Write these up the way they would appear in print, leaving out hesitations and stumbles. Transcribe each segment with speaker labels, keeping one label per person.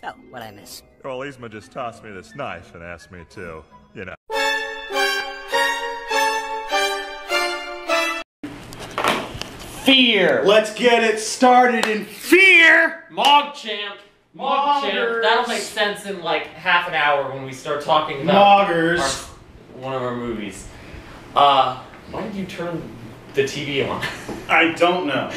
Speaker 1: So, what'd I miss?
Speaker 2: Well, Yzma just tossed me this knife and asked me to, you know.
Speaker 3: Fear!
Speaker 4: Let's get it started in fear!
Speaker 3: MOGGchamp! MOGGchamp! That'll make sense in like half an hour when we start talking about
Speaker 4: Moggers.
Speaker 3: one of our movies. Why did you turn the TV on?
Speaker 4: I don't know.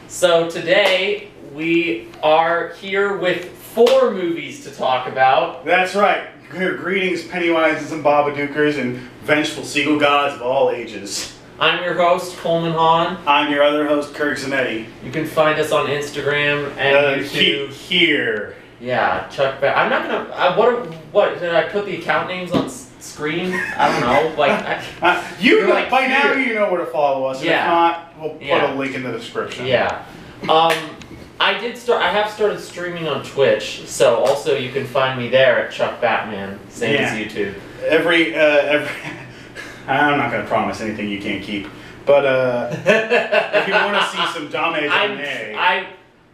Speaker 3: So today we are here with 4 movies to talk about.
Speaker 4: That's right. Greetings, Pennywises and Babadookers and vengeful seagull gods of all ages.
Speaker 3: I'm your host, Coleman Hahn.
Speaker 4: I'm your other host, Kirk Zanetti.
Speaker 3: You can find us on Instagram and YouTube.
Speaker 4: Here.
Speaker 3: Yeah, Chuck Bass. I'm not gonna. What did I put the account names on screen? I don't know. Like,
Speaker 4: by now you know where to follow us.
Speaker 3: Yeah.
Speaker 4: If not, we'll put a link in the description.
Speaker 3: Yeah. I have started streaming on Twitch, so also you can find me there at Chuck Batman, same as YouTube.
Speaker 4: I'm not going to promise anything you can't keep, but if you want to see some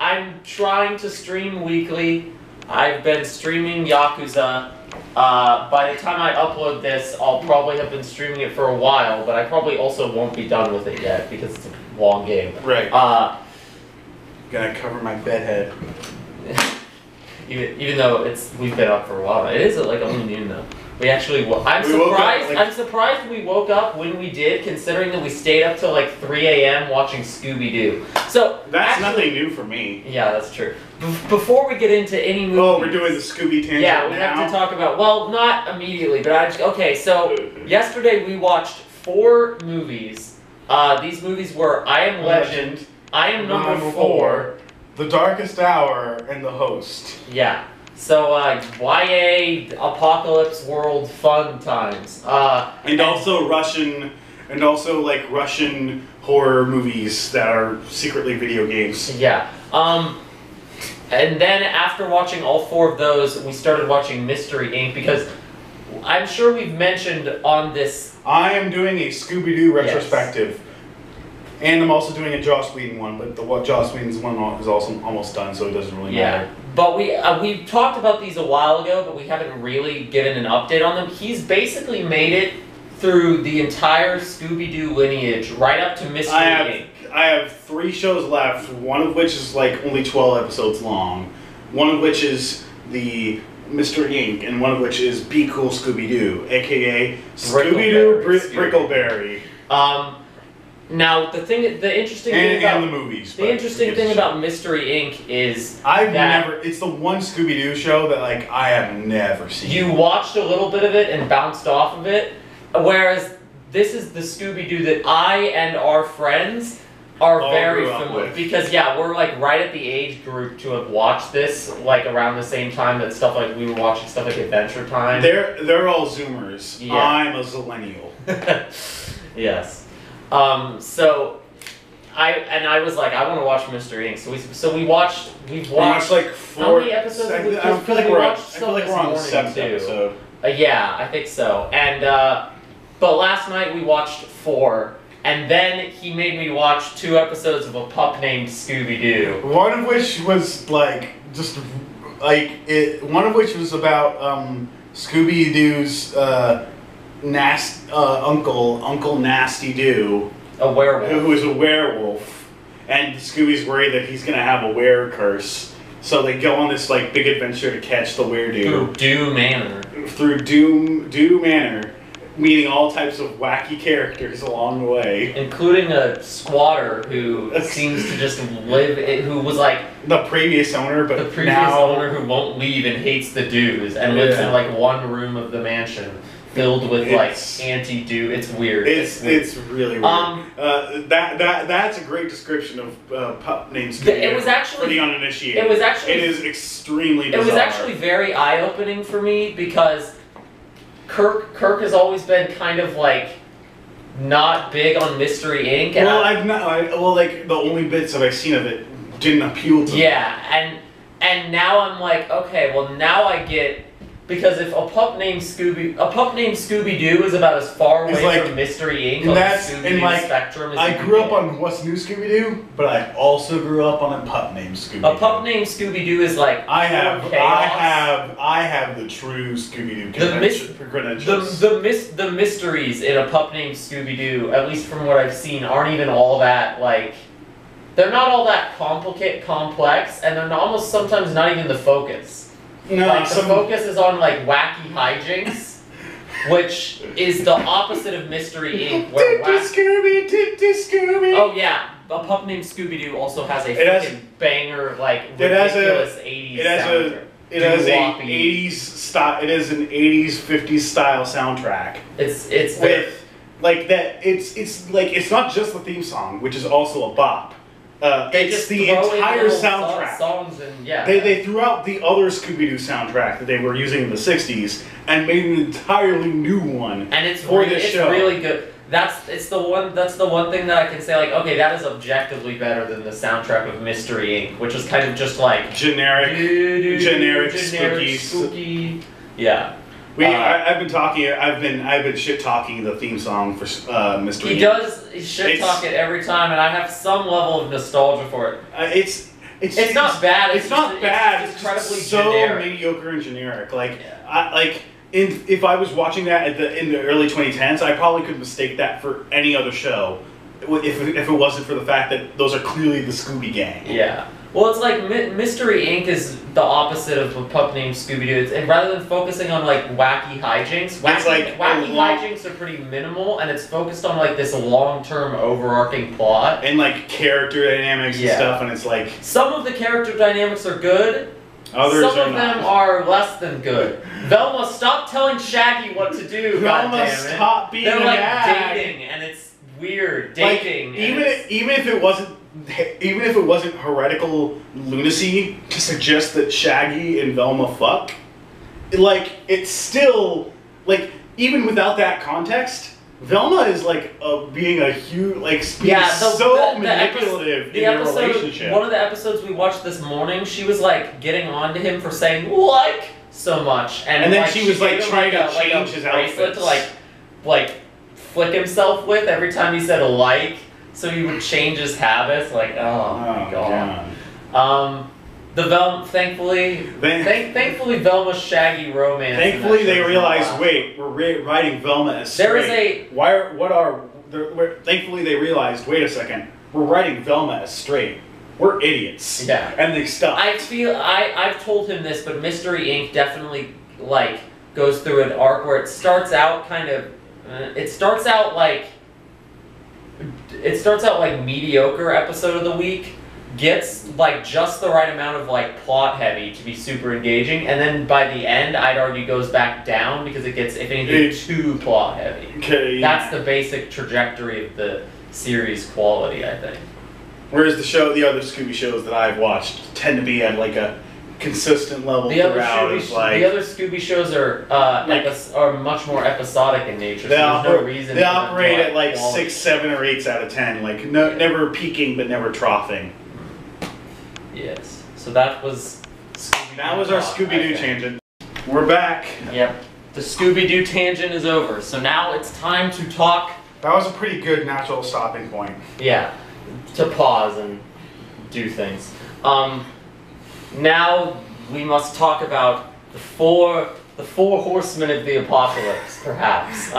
Speaker 3: I'm trying to stream weekly. I've been streaming Yakuza. By the time I upload this, I'll probably have been streaming it for a while, but I probably also won't be done with it yet because it's a long game.
Speaker 4: Right. Gonna cover my bedhead.
Speaker 3: even though we've been up for a while. It is like only noon though. We actually. I'm surprised we woke up when we did, considering that we stayed up till like 3 a.m. watching Scooby-Doo. So
Speaker 4: that's nothing new for me.
Speaker 3: Yeah, that's true. Before we get into any movies,
Speaker 4: oh, we're doing the Scooby Tangent.
Speaker 3: Yeah, we have to talk about. Well, not immediately, but okay. So yesterday we watched 4 movies. These movies were I Am Legend, I Am Number 4,
Speaker 4: The Darkest Hour, and The Host.
Speaker 3: Yeah. So, YA, Apocalypse World, fun times.
Speaker 4: And also Russian horror movies that are secretly video games.
Speaker 3: Yeah. And then after watching all 4 of those, we started watching Mystery Inc. because I'm sure we've mentioned on this...
Speaker 4: I am doing a Scooby-Doo retrospective. Yes. And I'm also doing a Joss Whedon one, but the Joss Whedon's one is also almost done, so it doesn't really matter.
Speaker 3: But we talked about these a while ago, but we haven't really given an update on them. He's basically made it through the entire Scooby-Doo lineage, right up to Mystery Inc.
Speaker 4: I have 3 shows left, one of which is like only 12 episodes long, one of which is the Mr. Inc., and one of which is Be Cool Scooby-Doo, aka Scooby-Doo Brickleberry.
Speaker 3: Now the interesting thing about
Speaker 4: the movies.
Speaker 3: The interesting thing about Mystery Inc. is
Speaker 4: it's the one Scooby-Doo show that like I have never seen.
Speaker 3: You watched a little bit of it and bounced off of it, whereas this is the Scooby-Doo that I and our friends are very familiar with. Because we're like right at the age group to have watched this like around the same time that we were watching stuff like Adventure Time.
Speaker 4: They're all Zoomers. Yeah. I'm a Zillennial.
Speaker 3: Yes. So I was like, I want to watch Mystery Inc. So we watched
Speaker 4: like 4.
Speaker 3: How many episodes?
Speaker 4: I feel like we're on the 7th episode.
Speaker 3: Yeah, I think so. And but last night we watched 4, and then he made me watch 2 episodes of A Pup Named Scooby-Doo.
Speaker 4: One of which was like one of which was about Scooby-Doo's Uncle Nasty Doo,
Speaker 3: a werewolf,
Speaker 4: who is a werewolf, and Scooby's worried that he's gonna have a were curse, so they go on this like big adventure to catch the were-doo through Doo Manor, meeting all types of wacky characters along the way,
Speaker 3: including a squatter who seems to just who was like
Speaker 4: the previous owner, but
Speaker 3: the previous owner who won't leave and hates the Doos and lives in like one room of the mansion. Filled with like anti-Doo. It's weird.
Speaker 4: It's really weird. That's a great description of Pup Named Scooby-Doo.
Speaker 3: It was actually
Speaker 4: for the uninitiated.
Speaker 3: It
Speaker 4: is extremely bizarre.
Speaker 3: It was actually very eye-opening for me because Kirk has always been kind of like not big on Mystery Inc.
Speaker 4: And like the only bits I've seen of it didn't appeal to me.
Speaker 3: Yeah, and now I'm like, okay, well now I get Because if A Pup Named Scooby-Doo is about as far away from Mystery Inc. on the Scooby-Doo spectrum as
Speaker 4: I grew up on What's New Scooby-Doo, but I also grew up on A Pup Named Scooby-Doo.
Speaker 3: A Pup Named Scooby-Doo is like
Speaker 4: I have the true Scooby-Doo credentials.
Speaker 3: The mysteries in A Pup Named Scooby-Doo, at least from what I've seen, aren't even all that like. They're not all that complex, and they're almost sometimes not even the focus.
Speaker 4: No,
Speaker 3: like, the focus is on like wacky hijinks, which is the opposite of Mystery Inc. Where
Speaker 4: Scooby.
Speaker 3: Oh yeah, A Pup Named Scooby-Doo also has a fucking banger, like ridiculous 80s soundtrack.
Speaker 4: It has an 80s style. It is an 80s 50s style soundtrack.
Speaker 3: It's
Speaker 4: with like that. It's not just the theme song, which is also a bop. It's the entire soundtrack.
Speaker 3: Songs and, yeah.
Speaker 4: They threw out the other Scooby-Doo soundtrack that they were using in the 60s and made an entirely new one.
Speaker 3: And it's
Speaker 4: for this show.
Speaker 3: Really good. That's the one thing that I can say, like, okay, that is objectively better than the soundtrack of Mystery Inc., which is kind of just like
Speaker 4: generic spooky.
Speaker 3: Yeah.
Speaker 4: I've been shit talking the theme song for Mystery Inc.
Speaker 3: He does shit talk it every time, and I have some level of nostalgia for it.
Speaker 4: It's
Speaker 3: not bad.
Speaker 4: It's not bad. It's
Speaker 3: incredibly
Speaker 4: so
Speaker 3: generic.
Speaker 4: mediocre and generic. Like if I was watching that in the early 2010s, I probably could mistake that for any other show, if it wasn't for the fact that those are clearly the Scooby Gang.
Speaker 3: Yeah. Well, it's like Mystery Inc. is the opposite of A Pup Named Scooby-Doo. And rather than focusing on like wacky hijinks, wacky hijinks are pretty minimal, and it's focused on like this long-term overarching plot
Speaker 4: and like character dynamics and stuff. And it's like
Speaker 3: some of the character dynamics are good.
Speaker 4: Others
Speaker 3: some of them are less than good. Velma, stop telling Shaggy what to do.
Speaker 4: Velma, stop being
Speaker 3: They're like
Speaker 4: mad.
Speaker 3: dating, and it's weird dating.
Speaker 4: Like, even if it wasn't heretical lunacy to suggest that Shaggy and Velma fuck, like it's still like even without that context, Velma is like being a huge manipulative in their relationship.
Speaker 3: One of the episodes we watched this morning, she was like getting on to him for saying like so much, and
Speaker 4: then
Speaker 3: like,
Speaker 4: she was like trying to change his outfit
Speaker 3: to like flick himself with every time he said like. So he would change his habits, like, oh my god. The Velma, thankfully Velma's Shaggy romance.
Speaker 4: Thankfully, they realized, wait, we're writing Velma as straight. Thankfully, they realized, wait a second, we're writing Velma as straight. We're idiots.
Speaker 3: Yeah.
Speaker 4: And they stopped.
Speaker 3: I've told him this, but Mystery Inc. definitely like goes through an arc where it starts out kind of, it starts out like mediocre episode of the week, gets like just the right amount of like plot heavy to be super engaging, and then by the end I'd argue goes back down because it gets, if anything, too plot heavy.
Speaker 4: Okay.
Speaker 3: That's the basic trajectory of the series quality, I think.
Speaker 4: Whereas the other Scooby shows that I've watched tend to be at like a consistent level throughout.
Speaker 3: The other Scooby shows are are much more episodic in nature.
Speaker 4: They
Speaker 3: They
Speaker 4: operate at like 6, 7, or 8 out of 10, like never peaking but never troughing.
Speaker 3: Yes. So that was Scooby-Doo.
Speaker 4: That was our Scooby-Doo tangent. We're back.
Speaker 3: Yep. The Scooby-Doo tangent is over. So now it's time to talk.
Speaker 4: That was a pretty good natural stopping point.
Speaker 3: Yeah. To pause and do things. Now we must talk about the four horsemen of the apocalypse, perhaps.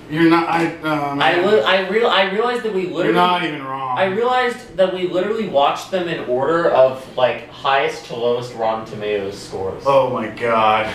Speaker 4: You're not.
Speaker 3: I realized that we literally.
Speaker 4: You're not even wrong.
Speaker 3: I realized that we literally watched them in order of like highest to lowest Rotten Tomatoes scores.
Speaker 4: Oh my god.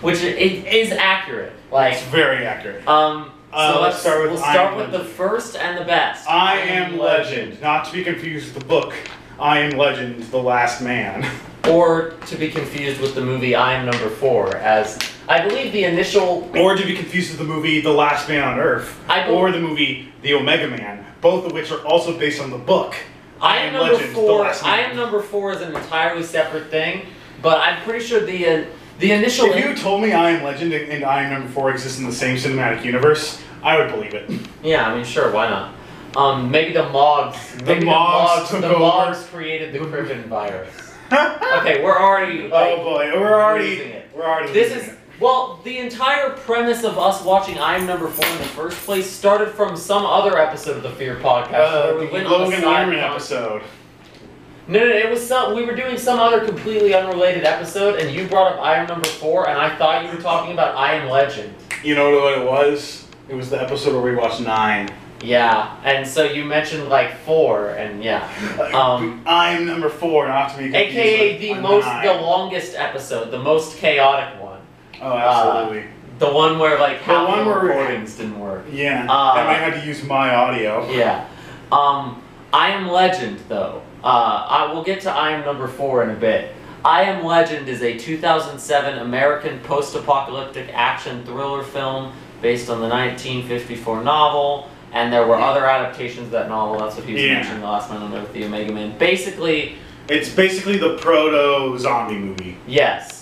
Speaker 3: Which is accurate. Like
Speaker 4: it's very accurate.
Speaker 3: So let's start with the first and the best.
Speaker 4: I Am Legend, not to be confused with the book. I Am Legend, The Last Man.
Speaker 3: Or to be confused with the movie I Am Number 4, as I believe the initial...
Speaker 4: Or to be confused with the movie The Last Man on Earth. Or the movie The Omega Man, both of which are also based on the book.
Speaker 3: I Am Legend, The Last Man. I Am Number 4 is an entirely separate thing, but I'm pretty sure the initial...
Speaker 4: If you told me I Am Legend and I Am Number 4 exist in the same cinematic universe, I would believe it.
Speaker 3: Yeah, I mean, sure, why not? Maybe the Moggs.
Speaker 4: The Moggs
Speaker 3: created the Crippen virus. Okay, we're already. Like,
Speaker 4: oh boy, we're already.
Speaker 3: This is. Well, the entire premise of us watching I Am Number 4 in the first place started from some other episode of the Fear podcast. Where we went on
Speaker 4: Logan Lerman episode.
Speaker 3: No, it was we were doing some other completely unrelated episode, and you brought up I Am Number 4, and I thought you were talking about I Am Legend.
Speaker 4: You know what it was? It was the episode where we watched 9.
Speaker 3: Yeah, and so you mentioned like 4, and yeah.
Speaker 4: I Am Number 4, not to be confused
Speaker 3: AKA
Speaker 4: with
Speaker 3: the longest episode, the most chaotic one.
Speaker 4: Oh, absolutely.
Speaker 3: The one where like half the
Speaker 4: where
Speaker 3: recordings didn't work.
Speaker 4: Yeah, and I had to use my audio.
Speaker 3: Yeah. I Am Legend, though. I will get to I Am Number 4 in a bit. I Am Legend is a 2007 American post-apocalyptic action thriller film based on the 1954 novel, and there were other adaptations of that novel. That's what he was mentioning the last time with the Omega Man. Basically,
Speaker 4: it's basically the proto-zombie movie.
Speaker 3: Yes.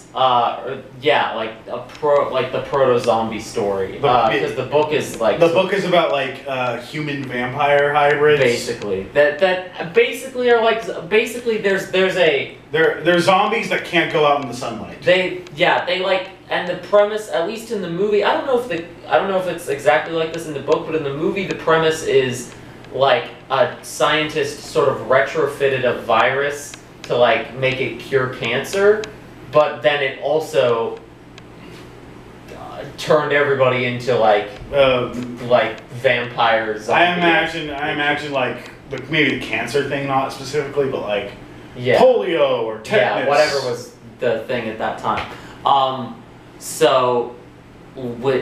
Speaker 3: Yeah, like the proto-zombie story. Because the book is like
Speaker 4: the book is about like human vampire hybrids.
Speaker 3: Basically, that basically are like
Speaker 4: they're zombies that can't go out in the sunlight.
Speaker 3: They like, and the premise, at least in the movie, I don't know if it's exactly like this in the book, but in the movie the premise is like a scientist sort of retrofitted a virus to like make it cure cancer. But then it also turned everybody into like vampires.
Speaker 4: I imagine like maybe the cancer thing, not specifically, but like polio or tetanus.
Speaker 3: Yeah, whatever was the thing at that time.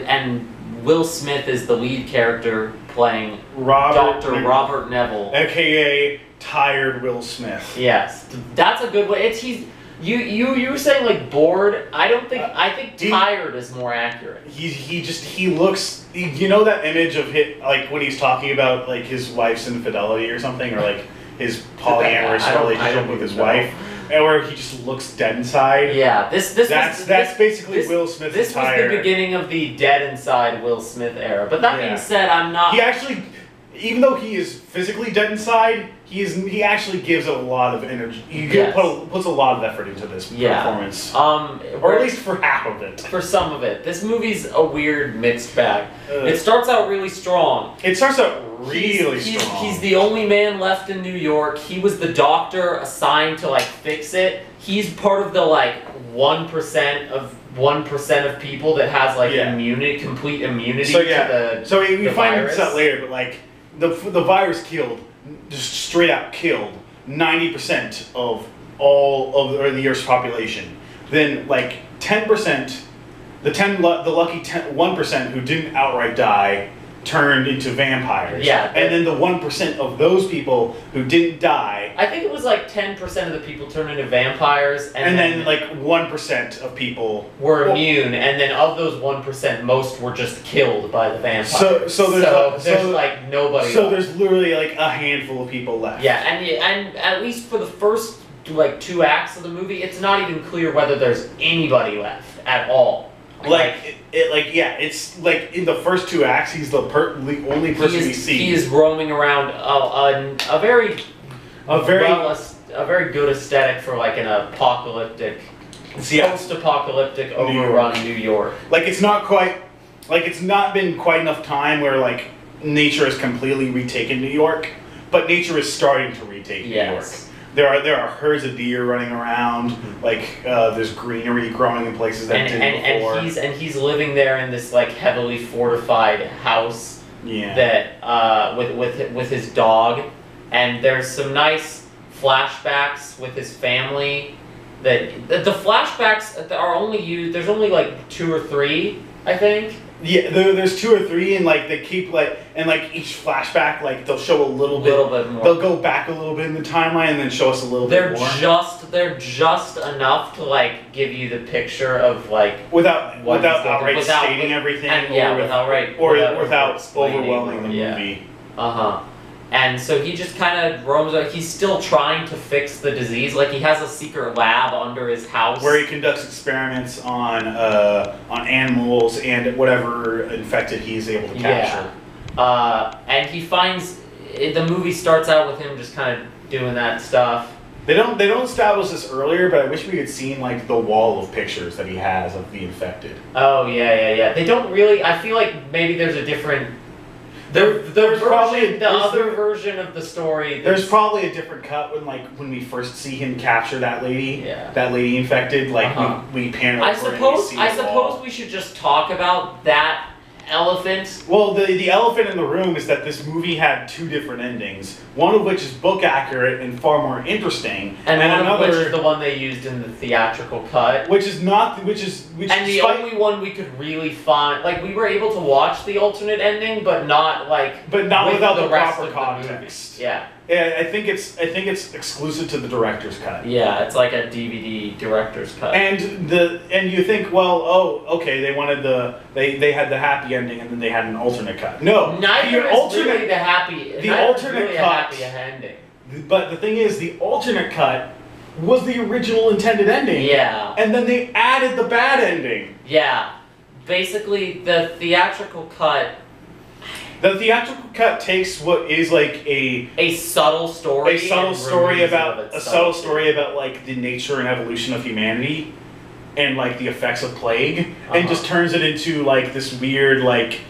Speaker 3: And Will Smith is the lead character playing Dr. Robert Neville,
Speaker 4: aka Tired Will Smith.
Speaker 3: Yes, that's a good way. You were saying like bored. I think tired is more accurate.
Speaker 4: He looks. You know that image of like when he's talking about like his wife's infidelity or something, or like his polyamorous relationship with his wife, and where he just looks dead inside.
Speaker 3: Yeah,
Speaker 4: that's basically Will Smith.
Speaker 3: This was the beginning of the dead inside Will Smith era. But that being said, I'm not.
Speaker 4: He actually, even though he is physically dead inside, he actually gives a lot of energy. He puts a lot of effort into this performance. Or at least for half of it.
Speaker 3: For some of it. This movie's a weird mixed bag. It starts out really strong.
Speaker 4: It starts out really strong.
Speaker 3: He's the only man left in New York. He was the doctor assigned to like fix it. He's part of the like 1% of people that has like complete immunity to the
Speaker 4: So we find
Speaker 3: virus.
Speaker 4: this out later, but like the virus killed, just straight out killed 90% of all of the Earth's population. Then like 10%, the lucky 1% who didn't outright die turned into vampires.
Speaker 3: Yeah.
Speaker 4: And then the 1% of those people who didn't die.
Speaker 3: I think it was like 10% of the people turned into vampires. And
Speaker 4: then like 1% of people
Speaker 3: were immune. And then of those 1%, most were just killed by the vampires.
Speaker 4: So there's
Speaker 3: like nobody
Speaker 4: So
Speaker 3: left.
Speaker 4: There's literally like a handful of people left.
Speaker 3: Yeah, and at least for the first like 2 acts of the movie, it's not even clear whether there's anybody left at all.
Speaker 4: It's like in the first 2 acts, he's the only person we see.
Speaker 3: He is roaming around a very good aesthetic for like an apocalyptic, post-apocalyptic overrun New York.
Speaker 4: Like it's not been quite enough time where like nature has completely retaken New York, but nature is starting to retake New York. There are herds of deer running around. Like there's greenery growing in places that didn't before.
Speaker 3: And he's living there in this like heavily fortified house. That with his dog, and there's some nice flashbacks with his family. That the flashbacks are only used. There's only like 2 or 3, I think.
Speaker 4: Yeah, there's 2 or 3, and like they keep like each flashback like they'll show a little bit more. They'll go back a little bit in the timeline and then show us a little bit more.
Speaker 3: They're just enough to like give you the picture of like
Speaker 4: without outright stating everything, without overwhelming the movie.
Speaker 3: And so he just kind of roams out. He's still trying to fix the disease. Like he has a secret lab under his house
Speaker 4: where he conducts experiments on animals and whatever infected he's able to capture.
Speaker 3: And he finds the movie starts out with him just kind of doing that stuff,
Speaker 4: They don't establish this earlier, but I wish we had seen like the wall of pictures that he has of the infected.
Speaker 3: Oh yeah. They don't really. I feel like maybe there's a different. Other version of the story.
Speaker 4: There's probably a different cut when we first see him capture that lady.
Speaker 3: Yeah.
Speaker 4: That lady infected. Like we pan over.
Speaker 3: I suppose we should just talk about that elephant.
Speaker 4: Well, the elephant in the room is that this movie had two different endings. One of which is book accurate and far more interesting,
Speaker 3: and one of which is the one they used in the theatrical cut,
Speaker 4: which is
Speaker 3: the only one we could really find. Like we were able to watch the alternate ending, but not without the proper context. Yeah.
Speaker 4: Yeah, I think it's exclusive to the director's cut.
Speaker 3: Yeah, it's like a DVD director's cut.
Speaker 4: And you think, well, okay, they had the happy ending and then they had an alternate cut. No,
Speaker 3: neither is really the happy. The alternate cut. Happy ending.
Speaker 4: But the thing is, the alternate cut was the original intended ending.
Speaker 3: Yeah.
Speaker 4: And then they added the bad ending.
Speaker 3: Yeah. Basically, the theatrical cut.
Speaker 4: The theatrical cut takes what is like
Speaker 3: a subtle story,
Speaker 4: about like the nature and evolution of humanity, and like the effects of plague, and just turns it into like this weird like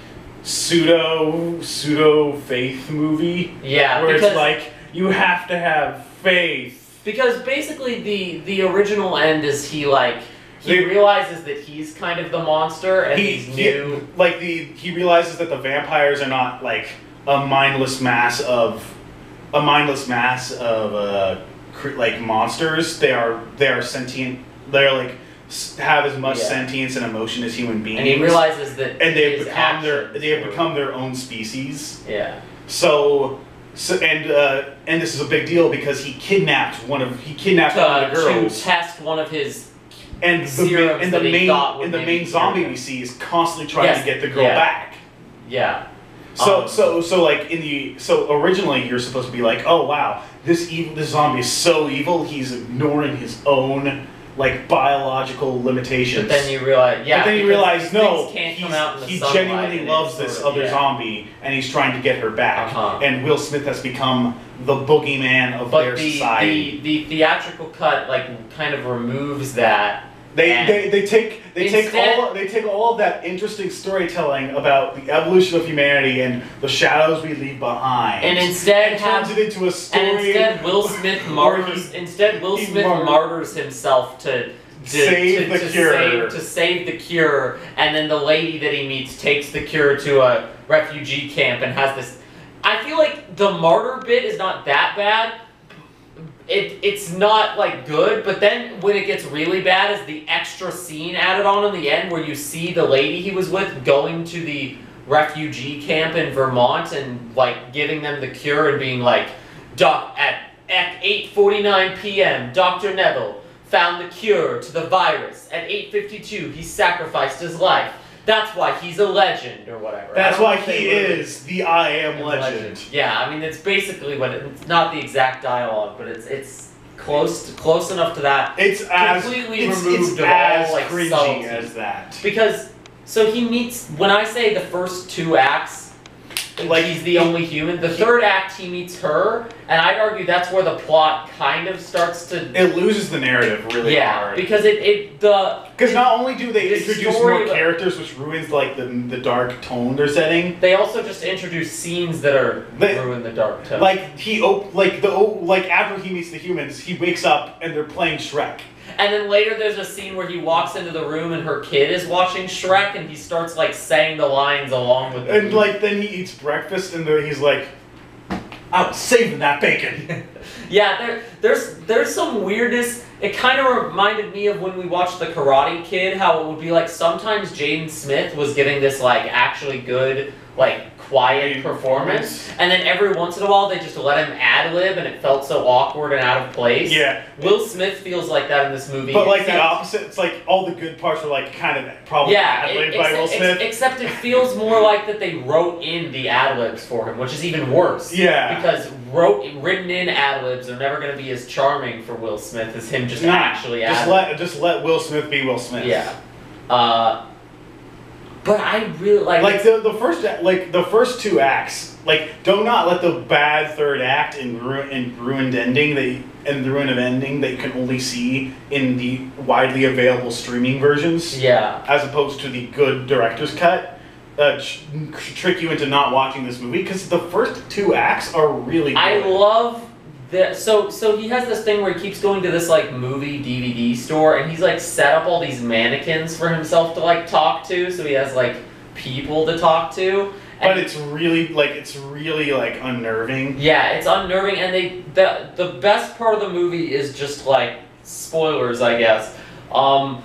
Speaker 4: pseudo faith movie.
Speaker 3: Yeah,
Speaker 4: where it's like you have to have faith.
Speaker 3: Because basically the original end is he realizes that he's kind of the monster, and he's new.
Speaker 4: He realizes that the vampires are not like a mindless mass of like monsters. They are sentient. They're like have as much sentience and emotion as human beings.
Speaker 3: And he realizes that
Speaker 4: they have become their own species.
Speaker 3: Yeah.
Speaker 4: So and this is a big deal because he kidnapped one of the girls
Speaker 3: to test one of his.
Speaker 4: And the main zombie we see is constantly trying to get the girl back.
Speaker 3: Yeah.
Speaker 4: So originally you're supposed to be like, oh wow, this zombie is so evil, he's ignoring his own like biological limitations.
Speaker 3: But then you realize,
Speaker 4: no, he genuinely loves this other zombie, and he's trying to get her back. And Will Smith has become the boogeyman of their society.
Speaker 3: The theatrical cut kind of removes that.
Speaker 4: They take all of that interesting storytelling about the evolution of humanity and the shadows we leave behind,
Speaker 3: and instead
Speaker 4: turns it into a story.
Speaker 3: And instead, Will Smith martyrs himself to save the cure, and then the lady that he meets takes the cure to a refugee camp and has this. I feel like the martyr bit is not that bad. It's not like good, but then when it gets really bad is the extra scene added on in the end where you see the lady he was with going to the refugee camp in Vermont and like giving them the cure and being like, at 8:49 p.m. Dr. Neville found the cure to the virus. At 8:52 he sacrificed his life. That's why he's a legend, or whatever.
Speaker 4: That's why he is the I Am Legend.
Speaker 3: Yeah, I mean, it's basically it's not the exact dialogue, but it's close enough to that.
Speaker 4: It's
Speaker 3: completely removed of all like
Speaker 4: cringy as that.
Speaker 3: Because he meets, when I say the first two acts, like he's the only human. The third act, he meets her, and I'd argue that's where the plot kind of starts to.
Speaker 4: It loses the narrative really hard.
Speaker 3: Because
Speaker 4: not only do they introduce more characters, which ruins like the dark tone they're setting.
Speaker 3: They also just introduce scenes that ruin the dark tone.
Speaker 4: After he meets the humans, he wakes up and they're playing Shrek.
Speaker 3: And then later there's a scene where he walks into the room and her kid is watching Shrek and he starts like saying the lines along with
Speaker 4: them. And then he eats breakfast and he's like, I was saving that bacon.
Speaker 3: Yeah, there's some weirdness. It kind of reminded me of when we watched The Karate Kid, how it would be like sometimes Jaden Smith was giving this like actually good like quiet performance, and then every once in a while they just let him ad-lib and it felt so awkward and out of place.
Speaker 4: Yeah.
Speaker 3: Will Smith feels like that in this movie.
Speaker 4: But like the opposite, it's like all the good parts were like kind of probably ad-libbed by Will Smith.
Speaker 3: Except it feels more like that they wrote in the ad-libs for him, which is even worse.
Speaker 4: Yeah.
Speaker 3: Because written in ad-libs are never going to be as charming for Will Smith as him just actually ad-lib.
Speaker 4: Just let Will Smith be Will Smith.
Speaker 3: Yeah. But I really
Speaker 4: like the first two acts. Like, do not let the bad third act and ruined ending the ruin of ending that you can only see in the widely available streaming versions.
Speaker 3: Yeah.
Speaker 4: As opposed to the good director's cut, trick you into not watching this movie because the first two acts are really good.
Speaker 3: I love. So he has this thing where he keeps going to this like movie DVD store and he's like set up all these mannequins for himself to like talk to, so he has like people to talk to.
Speaker 4: But it's really like unnerving.
Speaker 3: Yeah, it's unnerving, and the best part of the movie is just like spoilers, I guess. So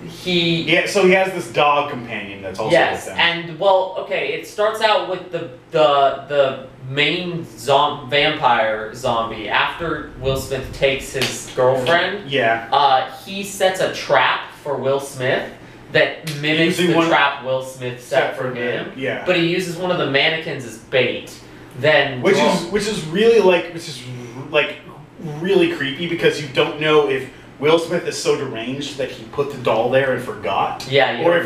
Speaker 3: he has
Speaker 4: this dog companion that's also with them.
Speaker 3: And well, okay, it starts out with the main vampire zombie. After Will Smith takes his girlfriend, he sets a trap for Will Smith that mimics the trap Will Smith set for him.
Speaker 4: Yeah.
Speaker 3: But he uses one of the mannequins as bait. Then
Speaker 4: which is really creepy because you don't know if Will Smith is so deranged that he put the doll there and forgot.
Speaker 3: Yeah,
Speaker 4: or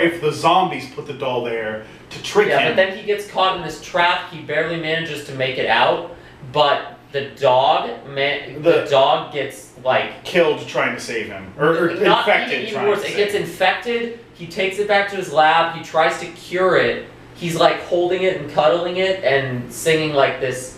Speaker 4: if the zombies put the doll there to trick him.
Speaker 3: Yeah, but then he gets caught in this trap. He barely manages to make it out, but the dog gets like
Speaker 4: killed trying to save him, or infected.
Speaker 3: Even worse, it gets infected. He takes it back to his lab. He tries to cure it. He's like holding it and cuddling it and singing like this,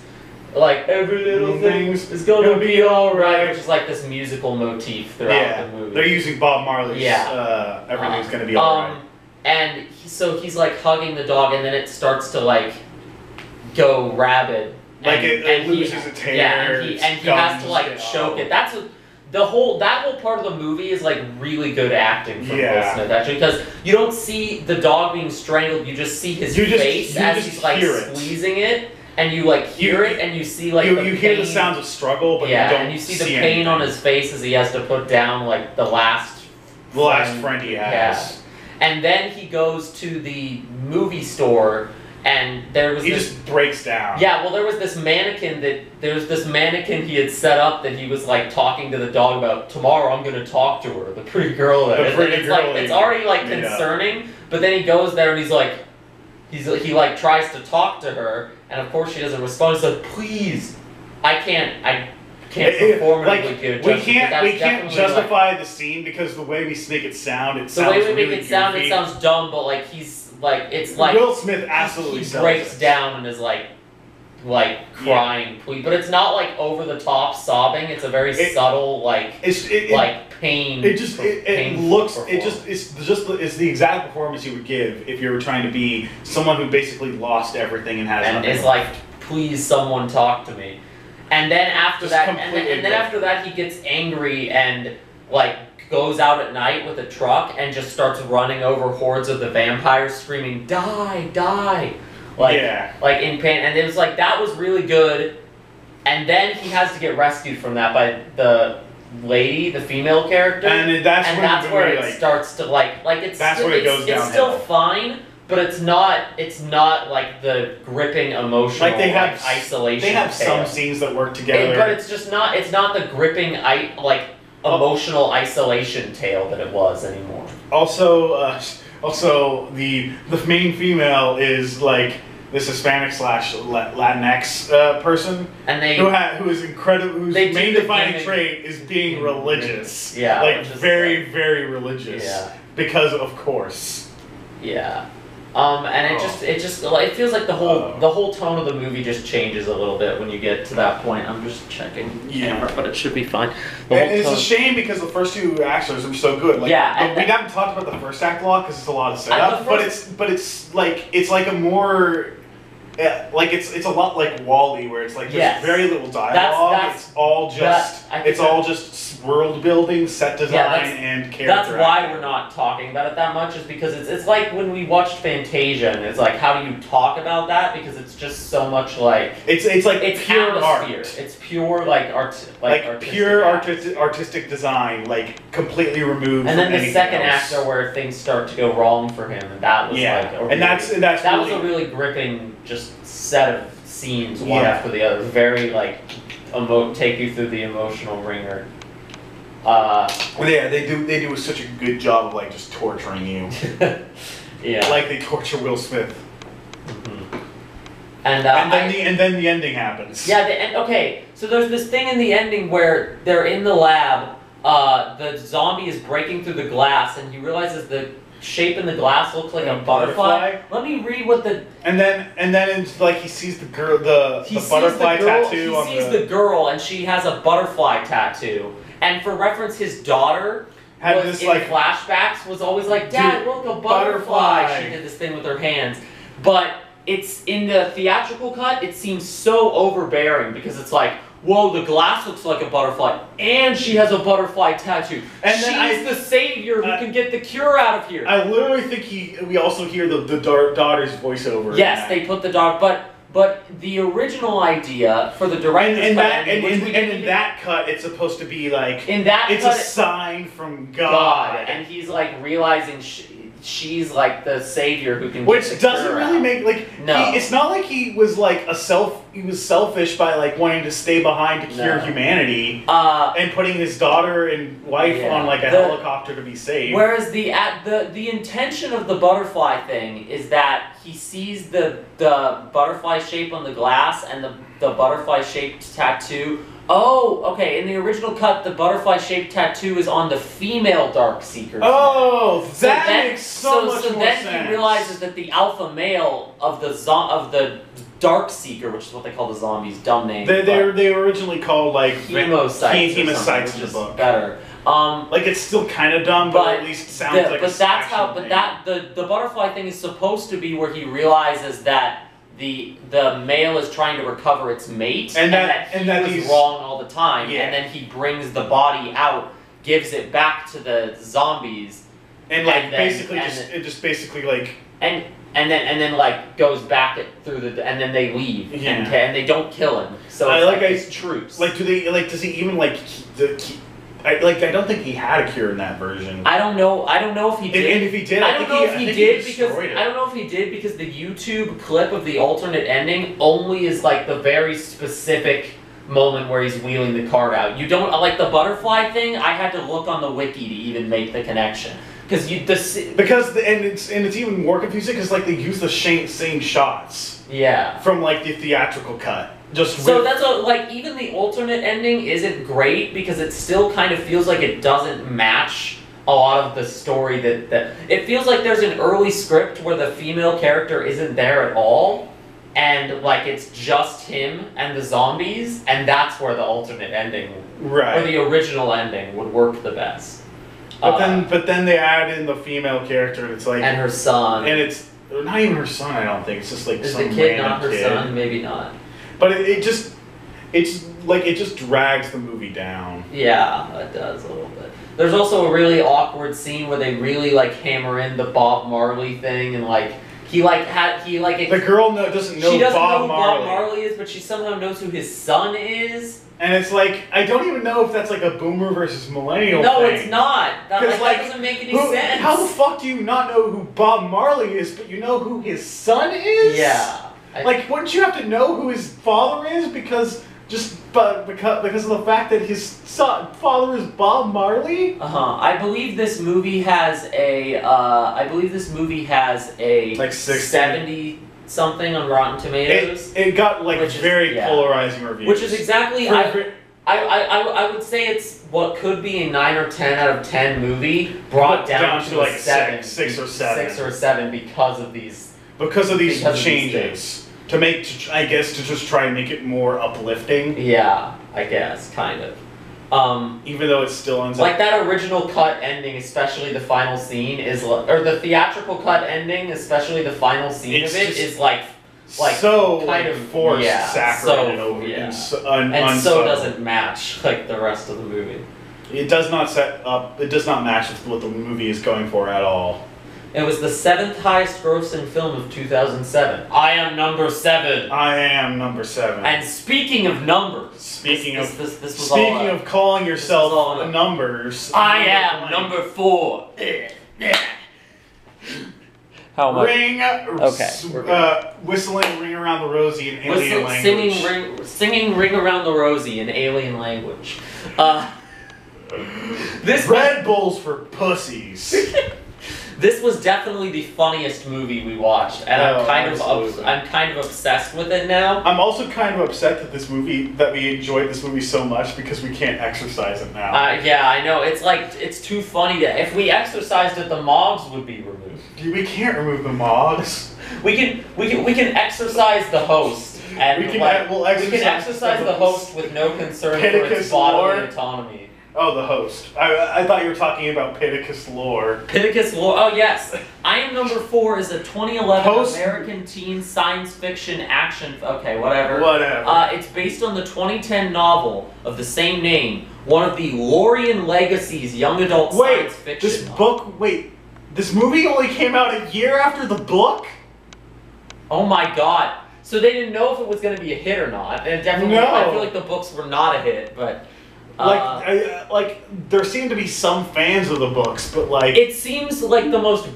Speaker 3: like every little thing is gonna be alright, which is like this musical motif throughout the movie.
Speaker 4: They're using Bob Marley's "Everything's Gonna Be Alright."
Speaker 3: And so he's like hugging the dog, and then it starts to like go rabid.
Speaker 4: Like it loses its hair.
Speaker 3: And he has to like choke it. That's that whole part of the movie is like really good acting from Will Smith, actually, because you don't see the dog being strangled. You just see his face as he's like squeezing it, and you like hear it, and you see like
Speaker 4: you hear the sounds of struggle, but you don't
Speaker 3: and you see the pain on his face as he has to put down like the last
Speaker 4: friend he has.
Speaker 3: Yeah. And then he goes to the movie store. And
Speaker 4: he just breaks down.
Speaker 3: Yeah, well, there was this mannequin he had set up that he was like talking to the dog about. Tomorrow, I'm gonna talk to her, the pretty girl. It's already like concerning. But then he goes there and he tries to talk to her, and of course she doesn't respond. He's like, please, I can't performatively give
Speaker 4: we can't justify the scene because the way we make it sound, it sounds it
Speaker 3: sounds dumb, but like it's like
Speaker 4: Will Smith absolutely
Speaker 3: breaks down and is like crying, please. But it's not like over the top sobbing. It's a very subtle pain.
Speaker 4: It's the exact performance you would give if you were trying to be someone who basically lost everything and has nothing.
Speaker 3: Is like, please, someone talk to me. And then after after that, he gets angry and like goes out at night with a truck and just starts running over hordes of the vampires, screaming, "Die, die!" Like in pain. And it was like that was really good. And then he has to get rescued from that by the lady, the female character,
Speaker 4: and that's
Speaker 3: where it starts to it's still fine. But it's not like the gripping emotional isolation.
Speaker 4: They have some scenes that work together.
Speaker 3: But it's not the gripping emotional isolation tale that it was anymore.
Speaker 4: Also the main female is like this Hispanic / Latinx person,
Speaker 3: and
Speaker 4: whose main defining trait is being religious.
Speaker 3: Yeah,
Speaker 4: like very very religious. Yeah, because of course.
Speaker 3: Yeah. And it feels like the whole tone of the movie just changes a little bit when you get to that point. I'm just checking camera, but it should be fine.
Speaker 4: And it's a shame because the first two acts are so good. Like, we haven't talked about the first act a lot because it's a lot of setup. But it's like a more. It's a lot like WALL-E, where it's like there's very little dialogue. It's all just world building, set design, and character.
Speaker 3: That's why we're not talking about it that much, is because it's like when we watched Fantasia, and it's like, how do you talk about that? Because it's just so much like
Speaker 4: it's pure art.
Speaker 3: It's pure
Speaker 4: artistic design, like completely removed.
Speaker 3: And then
Speaker 4: from
Speaker 3: the second
Speaker 4: else.
Speaker 3: act are where things start to go wrong for him, and that was was a really gripping just set of scenes, one after the other, very like take you through the emotional ringer.
Speaker 4: Yeah, they do such a good job of like just torturing you.
Speaker 3: Yeah.
Speaker 4: Like they torture Will Smith.
Speaker 3: And
Speaker 4: then the ending happens.
Speaker 3: Yeah, okay, so there's this thing in the ending where they're in the lab, the zombie is breaking through the glass, and he realizes the shape in the glass looks like a butterfly. Let me read what the...
Speaker 4: And then it's like he sees the girl, the butterfly tattoo on the...
Speaker 3: He sees the girl, and she has a butterfly tattoo. And for reference, his daughter...
Speaker 4: Had this,
Speaker 3: in flashbacks, was always like, Dad, look, a butterfly. She did this thing with her hands. But it's in the theatrical cut, it seems so overbearing because it's like, whoa, the glass looks like a butterfly, and she has a butterfly tattoo. And she's the savior who can get the cure out of here.
Speaker 4: I literally think we also hear the daughter's voiceover.
Speaker 3: Yes, they put the daughter, but the original idea for the director's cut,
Speaker 4: in that cut, it's supposed to be like it's a sign from God,
Speaker 3: and he's like realizing she's like the savior who can.
Speaker 4: Which doesn't really make
Speaker 3: no.
Speaker 4: It's not like he was like he was selfish by like wanting to stay behind to cure humanity and putting his daughter and wife on like a helicopter to be saved.
Speaker 3: Whereas the intention of the butterfly thing is that he sees the butterfly shape on the glass and the butterfly shaped tattoo. Oh, okay. In the original cut, the butterfly-shaped tattoo is on the female Darkseeker.
Speaker 4: Oh, that makes so much more sense.
Speaker 3: So then he realizes that the alpha male of the Darkseeker, which is what they call the zombies, dumb name.
Speaker 4: They originally called like
Speaker 3: hemocytes,
Speaker 4: in the book.
Speaker 3: Better.
Speaker 4: Like it's still kind of dumb, but at least sounds like.
Speaker 3: But that's how. But the butterfly thing is supposed to be where he realizes that. The male is trying to recover its mate, and that he's wrong all the time, and then he brings the body out, gives it back to the zombies,
Speaker 4: and basically like
Speaker 3: and then like goes back through and then they leave, and they don't kill him. So it's his troops.
Speaker 4: Like, does he even like I don't think he had a cure in that version.
Speaker 3: I don't know if he did.
Speaker 4: And if he did,
Speaker 3: I don't know if he did because the YouTube clip of the alternate ending only is like the very specific moment where he's wheeling the card out. You don't like the butterfly thing. I had to look on the wiki to even make the connection it's
Speaker 4: even more confusing because like they use the same shots.
Speaker 3: Yeah.
Speaker 4: From like the theatrical cut.
Speaker 3: So that's even the alternate ending isn't great because it still kind of feels like it doesn't match a lot of the story that it feels like there's an early script where the female character isn't there at all and like it's just him and the zombies, and that's where the alternate ending or the original ending would work the best.
Speaker 4: But then they add in the female character and it's like
Speaker 3: and her son.
Speaker 4: And it's not even her son, I don't think. It's just like some
Speaker 3: the kid
Speaker 4: random
Speaker 3: not her son? Maybe not.
Speaker 4: But it just drags the movie down.
Speaker 3: Yeah, it does a little bit. There's also a really awkward scene where they really like hammer in the Bob Marley thing and like the girl
Speaker 4: doesn't know who Bob
Speaker 3: Marley is, but she somehow knows who his son is.
Speaker 4: And it's like I don't even know if that's like a boomer versus millennial
Speaker 3: thing.
Speaker 4: No,
Speaker 3: it's not. That doesn't make any sense.
Speaker 4: How the fuck do you not know who Bob Marley is, but you know who his son is?
Speaker 3: Yeah.
Speaker 4: Wouldn't you have to know who his father is because of the fact that his father is Bob Marley?
Speaker 3: I believe this movie has a
Speaker 4: like
Speaker 3: 70 something on Rotten Tomatoes.
Speaker 4: It got very polarizing reviews.
Speaker 3: Which is exactly I would say it's what could be a 9 or 10 out of 10 movie brought down to like
Speaker 4: 6 or 7
Speaker 3: because of these.
Speaker 4: Because of these changes. To just try and make it more uplifting.
Speaker 3: Yeah, I guess, kind of.
Speaker 4: Even though it still ends up...
Speaker 3: Like that original cut ending, especially the final scene, or the theatrical cut ending, especially the final scene of it, is like
Speaker 4: so
Speaker 3: kind of
Speaker 4: forced, saturated over.
Speaker 3: And so doesn't match like the rest of the movie.
Speaker 4: It does not match with what the movie is going for at all.
Speaker 3: It was the 7th highest grossing film of 2007. I am number 7.
Speaker 4: I am number 7.
Speaker 3: And speaking of numbers,
Speaker 4: speaking of calling yourself numbers,
Speaker 3: I am number 4. How much?
Speaker 4: Whistling "Ring Around the Rosie" in alien language.
Speaker 3: Singing "Ring Around the Rosie" in alien language. This
Speaker 4: Red Bulls for pussies.
Speaker 3: This was definitely the funniest movie we watched, and I'm kind of obsessed with it now.
Speaker 4: I'm also kind of upset that we enjoyed this movie so much because we can't exercise it now.
Speaker 3: Yeah, I know. It's like it's too funny to. If we exercised it, the MOGGERS would be removed.
Speaker 4: We can't remove the MOGGERS.
Speaker 3: We can exercise the host, and we can exercise the host with no concern for its bodily autonomy.
Speaker 4: Oh, the host. I thought you were talking about Pittacus Lore.
Speaker 3: Pittacus Lore. Oh, yes. I Am Number 4 is a 2011 American teen science fiction action... Okay, whatever. It's based on the 2010 novel of the same name, one of the Lorian Legacy's young adult science fiction
Speaker 4: this movie only came out a year after the book?
Speaker 3: Oh my god. So they didn't know if it was going to be a hit or not. And definitely, I feel like the books were not a hit, but...
Speaker 4: there seem to be some fans of the books, but like...
Speaker 3: It seems like the most...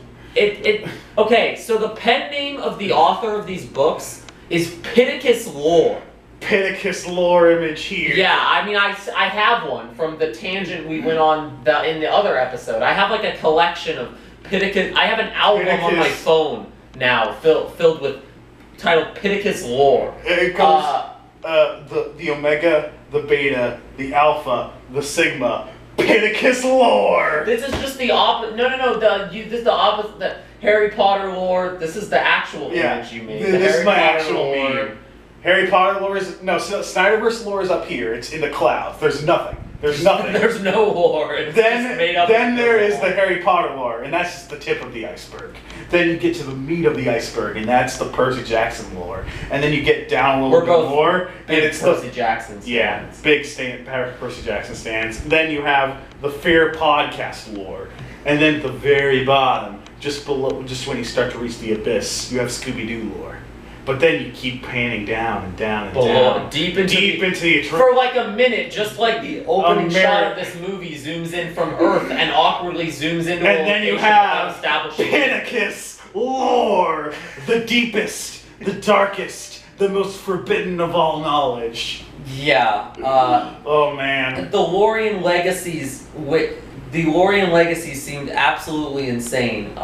Speaker 3: Okay, so the pen name of the author of these books is Pittacus Lore.
Speaker 4: Pittacus Lore image here.
Speaker 3: Yeah, I mean, I have one from the tangent we went on in the other episode. I have like a collection of Pittacus... I have an album on my phone now filled with... titled Pittacus Lore.
Speaker 4: It goes... the Omega, the Beta, the Alpha, the Sigma, Pittacus Lore!
Speaker 3: This is just the opposite. No. This is the opposite. The Harry Potter lore. This is the actual image you made.
Speaker 4: This is my actual meme. Harry Potter lore is... No, Snyderverse lore is up here. It's in the clouds. There's nothing. There's nothing.
Speaker 3: There's no lore. It's just made up.
Speaker 4: Then there is the Harry Potter lore, and that's just the tip of the iceberg. Then you get to the meat of the iceberg, and that's the Percy Jackson lore. And then you get down a little bit more, and it's
Speaker 3: Percy Jackson stands.
Speaker 4: Yeah, big Percy Jackson stands. Then you have the Fair Podcast lore, and then at the very bottom, just below, just when you start to reach the abyss, you have Scooby-Doo lore. But then you keep panning down and down and down.
Speaker 3: Deep into the for like a minute, just like the opening shot of this movie zooms in from Earth and awkwardly zooms into
Speaker 4: and then you have Pittacus Lore, the deepest, the darkest, the most forbidden of all knowledge.
Speaker 3: Yeah.
Speaker 4: Oh man.
Speaker 3: The Lorian Legacies seemed absolutely insane.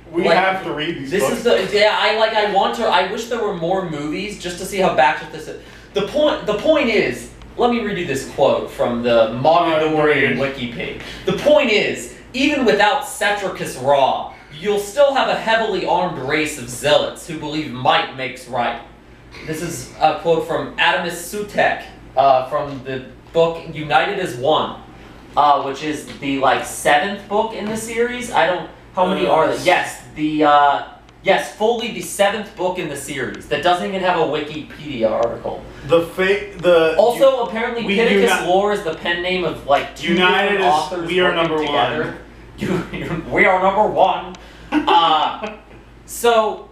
Speaker 4: We have to read these books.
Speaker 3: I wish there were more movies just to see how batshit this is. The point is, let me read you this quote from the Moggerian wiki page. The point is, even without Cetricus Raw, you'll still have a heavily armed race of zealots who believe might makes right. This is a quote from Adamus Sutek from the book United as One, which is the 7th book in the series. How many are there? Yes, fully the 7th book in the series that doesn't even have a Wikipedia article. Apparently Pittacus Lore is the pen name of two different authors.
Speaker 4: We are number
Speaker 3: together. We are number one. So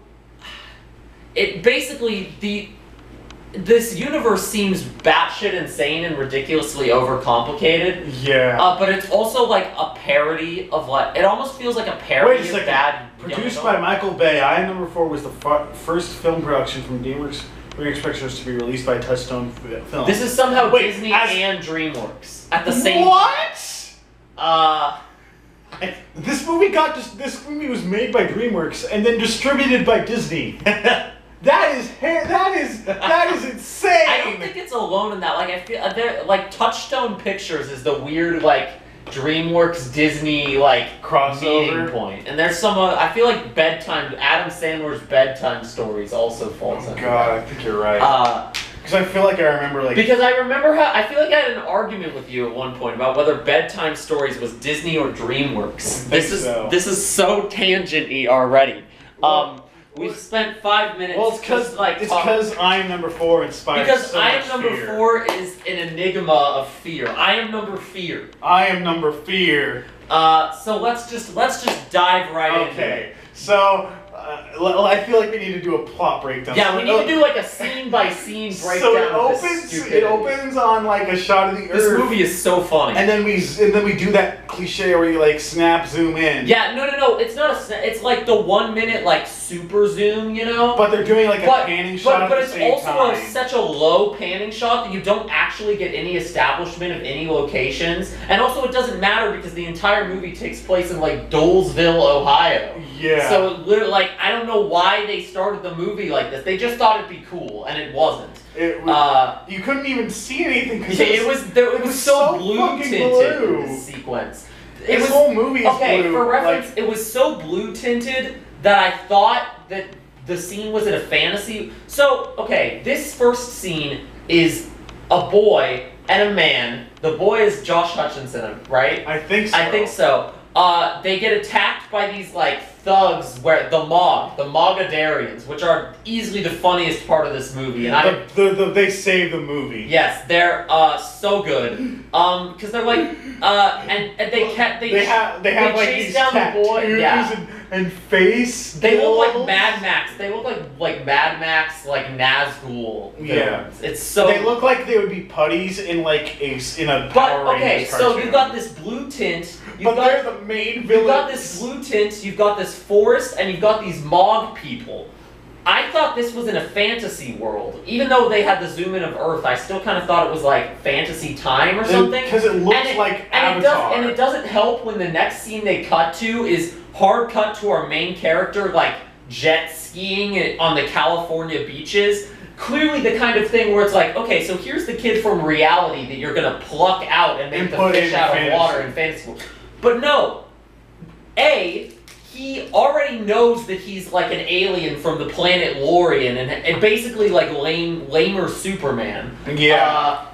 Speaker 3: it basically this universe seems batshit insane and ridiculously overcomplicated.
Speaker 4: Yeah.
Speaker 3: But it's also like a parody of it almost feels like a parody of bad.
Speaker 4: Produced by Michael Bay, I Am Number 4 was the first film production from DreamWorks Pictures to be released by Touchstone Films.
Speaker 3: This is somehow Disney and DreamWorks at the same time.
Speaker 4: This movie was made by DreamWorks and then distributed by Disney. That is insane.
Speaker 3: I don't think it's alone in that. I feel Touchstone Pictures is the weird DreamWorks Disney
Speaker 4: crossover
Speaker 3: meeting point. And there's some I feel like Adam Sandler's bedtime stories also falls under
Speaker 4: God, I think you're right. Because I feel like I remember
Speaker 3: because I remember how I feel like I had an argument with you at one point about whether bedtime stories was Disney or DreamWorks. This is so tangent-y already. We've spent 5 minutes.
Speaker 4: Well, it's because I Am Number 4 inspires
Speaker 3: because
Speaker 4: so
Speaker 3: I
Speaker 4: much
Speaker 3: Am Number 4 is an enigma of fear. I Am Number Fear.
Speaker 4: I Am Number Fear.
Speaker 3: So let's just dive right in.
Speaker 4: Okay. So I feel like we need to do a plot breakdown.
Speaker 3: Yeah, we need to do a scene by scene breakdown.
Speaker 4: So it opens on a shot of the Earth.
Speaker 3: This movie is so funny.
Speaker 4: And then we do that cliche where you like snap zoom in.
Speaker 3: Yeah, no, it's not a snap. It's like the 1 minute like super zoom, you know.
Speaker 4: But they're doing like a panning shot
Speaker 3: but
Speaker 4: at the same
Speaker 3: it's
Speaker 4: time.
Speaker 3: also such a low panning shot that you don't actually get any establishment of any locations, and also it doesn't matter because the entire movie takes place in like Dolesville, Ohio.
Speaker 4: Yeah.
Speaker 3: So it literally, like, I don't know why they started the movie like this. They just thought it'd be cool, and it wasn't.
Speaker 4: You couldn't even see anything because
Speaker 3: it was so blue tinted in this sequence.
Speaker 4: This whole movie is blue.
Speaker 3: For reference, it was so blue tinted that I thought that the scene was in a fantasy. So, okay, this first scene is a boy and a man. The boy is Josh Hutcherson, right?
Speaker 4: I think so.
Speaker 3: I think so. They get attacked by these like thugs, where the Moggadarians, which are easily the funniest part of this movie, and
Speaker 4: they save the movie.
Speaker 3: Yes, they're so good. Because they're like, and they
Speaker 4: have like
Speaker 3: chase
Speaker 4: these
Speaker 3: down
Speaker 4: tattoos
Speaker 3: the boy, yeah.
Speaker 4: and face.
Speaker 3: They look like Mad Max. They look like Mad Max, like Nazgul.
Speaker 4: Yeah,
Speaker 3: it's so.
Speaker 4: They look like they would be putties in like in a Power Rangers cartoon.
Speaker 3: So you've got this blue tint.
Speaker 4: They're the main villains.
Speaker 3: You've got this blue tint. You've got this forest, and you've got these Mog people. I thought this was in a fantasy world. Even though they had the zoom in of Earth, I still kind of thought it was like fantasy time or something.
Speaker 4: Because it looks like Avatar.
Speaker 3: And it doesn't help when the next scene they cut to is hard cut to our main character, like jet skiing on the California beaches. Clearly the kind of thing where it's like, okay, so here's the kid from reality that you're going to pluck out and make the fish out of water in fantasy school. But no. He already knows that he's like an alien from the planet Lorian and basically like lamer Superman.
Speaker 4: Yeah.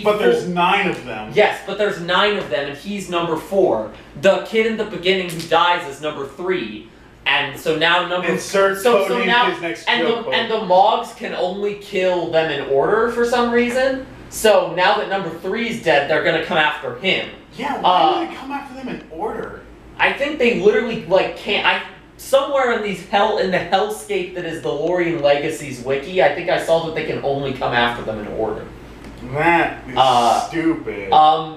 Speaker 4: But there's 9 of them.
Speaker 3: Yes, but there's 9 of them, and he's number 4. The kid in the beginning who dies is number 3. And so now
Speaker 4: Insert so now, his next
Speaker 3: and the Mogs can only kill them in order for some reason. So now that number 3's dead, they're gonna come after him.
Speaker 4: Yeah, why do they come after them in order?
Speaker 3: I think they literally like can't. Somewhere in the hellscape that is the Lorien Legacies wiki, I think I saw that they can only come after them in order.
Speaker 4: That is stupid.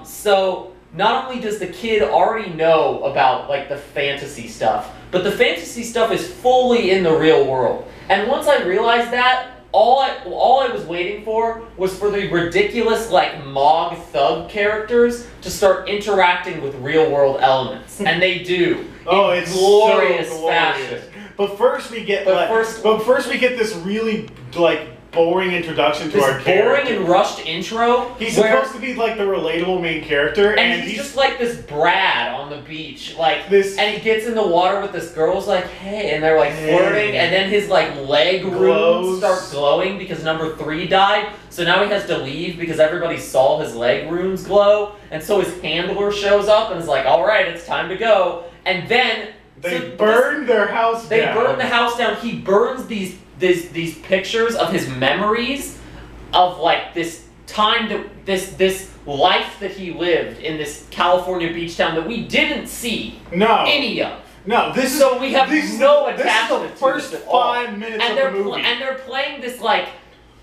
Speaker 3: So not only does the kid already know about like the fantasy stuff, but the fantasy stuff is fully in the real world. And once I realized that, all I was waiting for was for the ridiculous like Mog thug characters to start interacting with real world elements, and they do.
Speaker 4: It's
Speaker 3: glorious
Speaker 4: so glorious
Speaker 3: fashion.
Speaker 4: But first we get this really like boring introduction to our character.
Speaker 3: Boring and rushed intro.
Speaker 4: He's supposed to be like the relatable main character,
Speaker 3: and he's just like this Brad on the beach, like
Speaker 4: this.
Speaker 3: And he gets in the water with this girl's like, hey, and they're like flirting, and then his like leg runes start glowing because number 3 died. So now he has to leave because everybody saw his leg runes glow, and so his handler shows up and is like, all right, it's time to go, and then
Speaker 4: they burn their house down.
Speaker 3: They burn the house down. He burns these pictures of his memories of like this time this life that he lived in this California beach town that we didn't see any of.
Speaker 4: No,
Speaker 3: we have no attachment.
Speaker 4: This is the first 5 minutes of the movie.
Speaker 3: And they're playing this like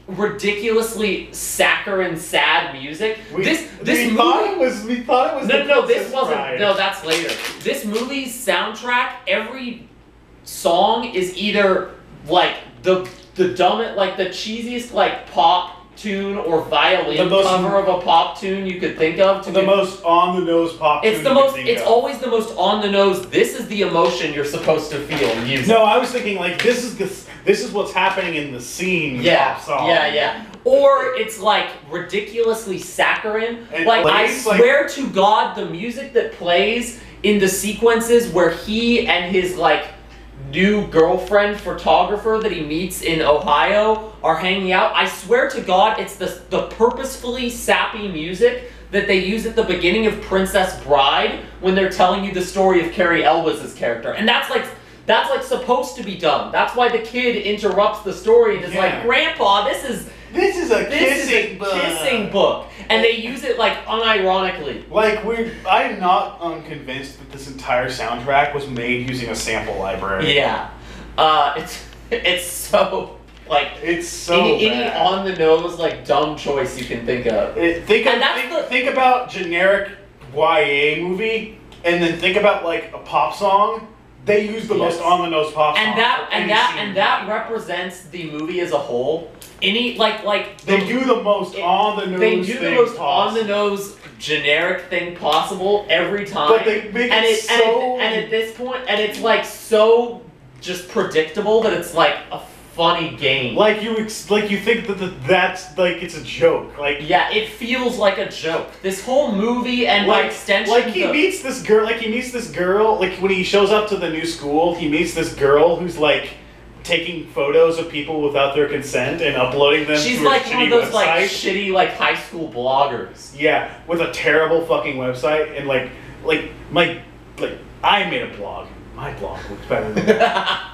Speaker 3: ridiculously saccharine, sad music.
Speaker 4: We thought it was.
Speaker 3: No, this wasn't. No, that's later. This movie's soundtrack, every song is either like the dumbest, like the cheesiest like pop tune or violin cover of a pop tune you could think of.
Speaker 4: The most on the nose pop tune.
Speaker 3: It's always the most on the nose. This is the emotion you're supposed to feel music.
Speaker 4: No, I was thinking like this is what's happening in the scene. Pop song.
Speaker 3: Yeah. Or it's like ridiculously saccharine. I swear to God, the music that plays in the sequences where he and his like new girlfriend photographer that he meets in Ohio are hanging out, I swear to God, it's the purposefully sappy music that they use at the beginning of Princess Bride when they're telling you the story of Carrie Elwes's character. And that's like supposed to be done. That's why the kid interrupts the story and is like, Grandpa, this is a kissing book. And they use it like unironically.
Speaker 4: Like I'm not convinced that this entire soundtrack was made using a sample library.
Speaker 3: Yeah. It's so like any on the nose like dumb choice you can think of.
Speaker 4: Think about generic YA movie, and then think about like a pop song. They use the most on-the-nose pop song.
Speaker 3: And that represents the movie as a whole. They
Speaker 4: do the most on-the-nose.
Speaker 3: They do the most on-the-nose generic thing possible every time.
Speaker 4: But they make it so.
Speaker 3: And at this point, and it's like so just predictable that it's like a funny game.
Speaker 4: Like you think that's like it's a joke. Like
Speaker 3: yeah, it feels like a joke. This whole movie and by extension,
Speaker 4: like he meets this girl. Like when he shows up to the new school, he meets this girl who's like taking photos of people without their consent and uploading them.
Speaker 3: She's
Speaker 4: to
Speaker 3: like
Speaker 4: a
Speaker 3: one of those
Speaker 4: website.
Speaker 3: like shitty like high school bloggers.
Speaker 4: Yeah, with a terrible fucking website and I made a blog. My blog looks better than that.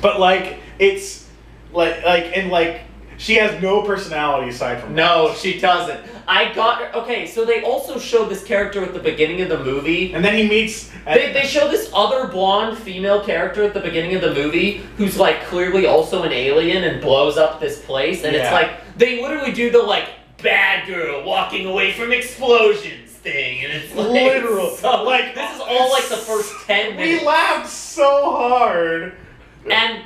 Speaker 4: But like it's like she has no personality aside from
Speaker 3: no, she doesn't. Okay, so they also show this character at the beginning of the movie,
Speaker 4: and then he meets.
Speaker 3: They show this other blonde female character at the beginning of the movie who's like clearly also an alien and blows up this place, and it's like they literally do the like bad girl walking away from explosions thing, and it's like
Speaker 4: literal.
Speaker 3: So, like this is all like the first 10 minutes.
Speaker 4: We laughed so hard,
Speaker 3: and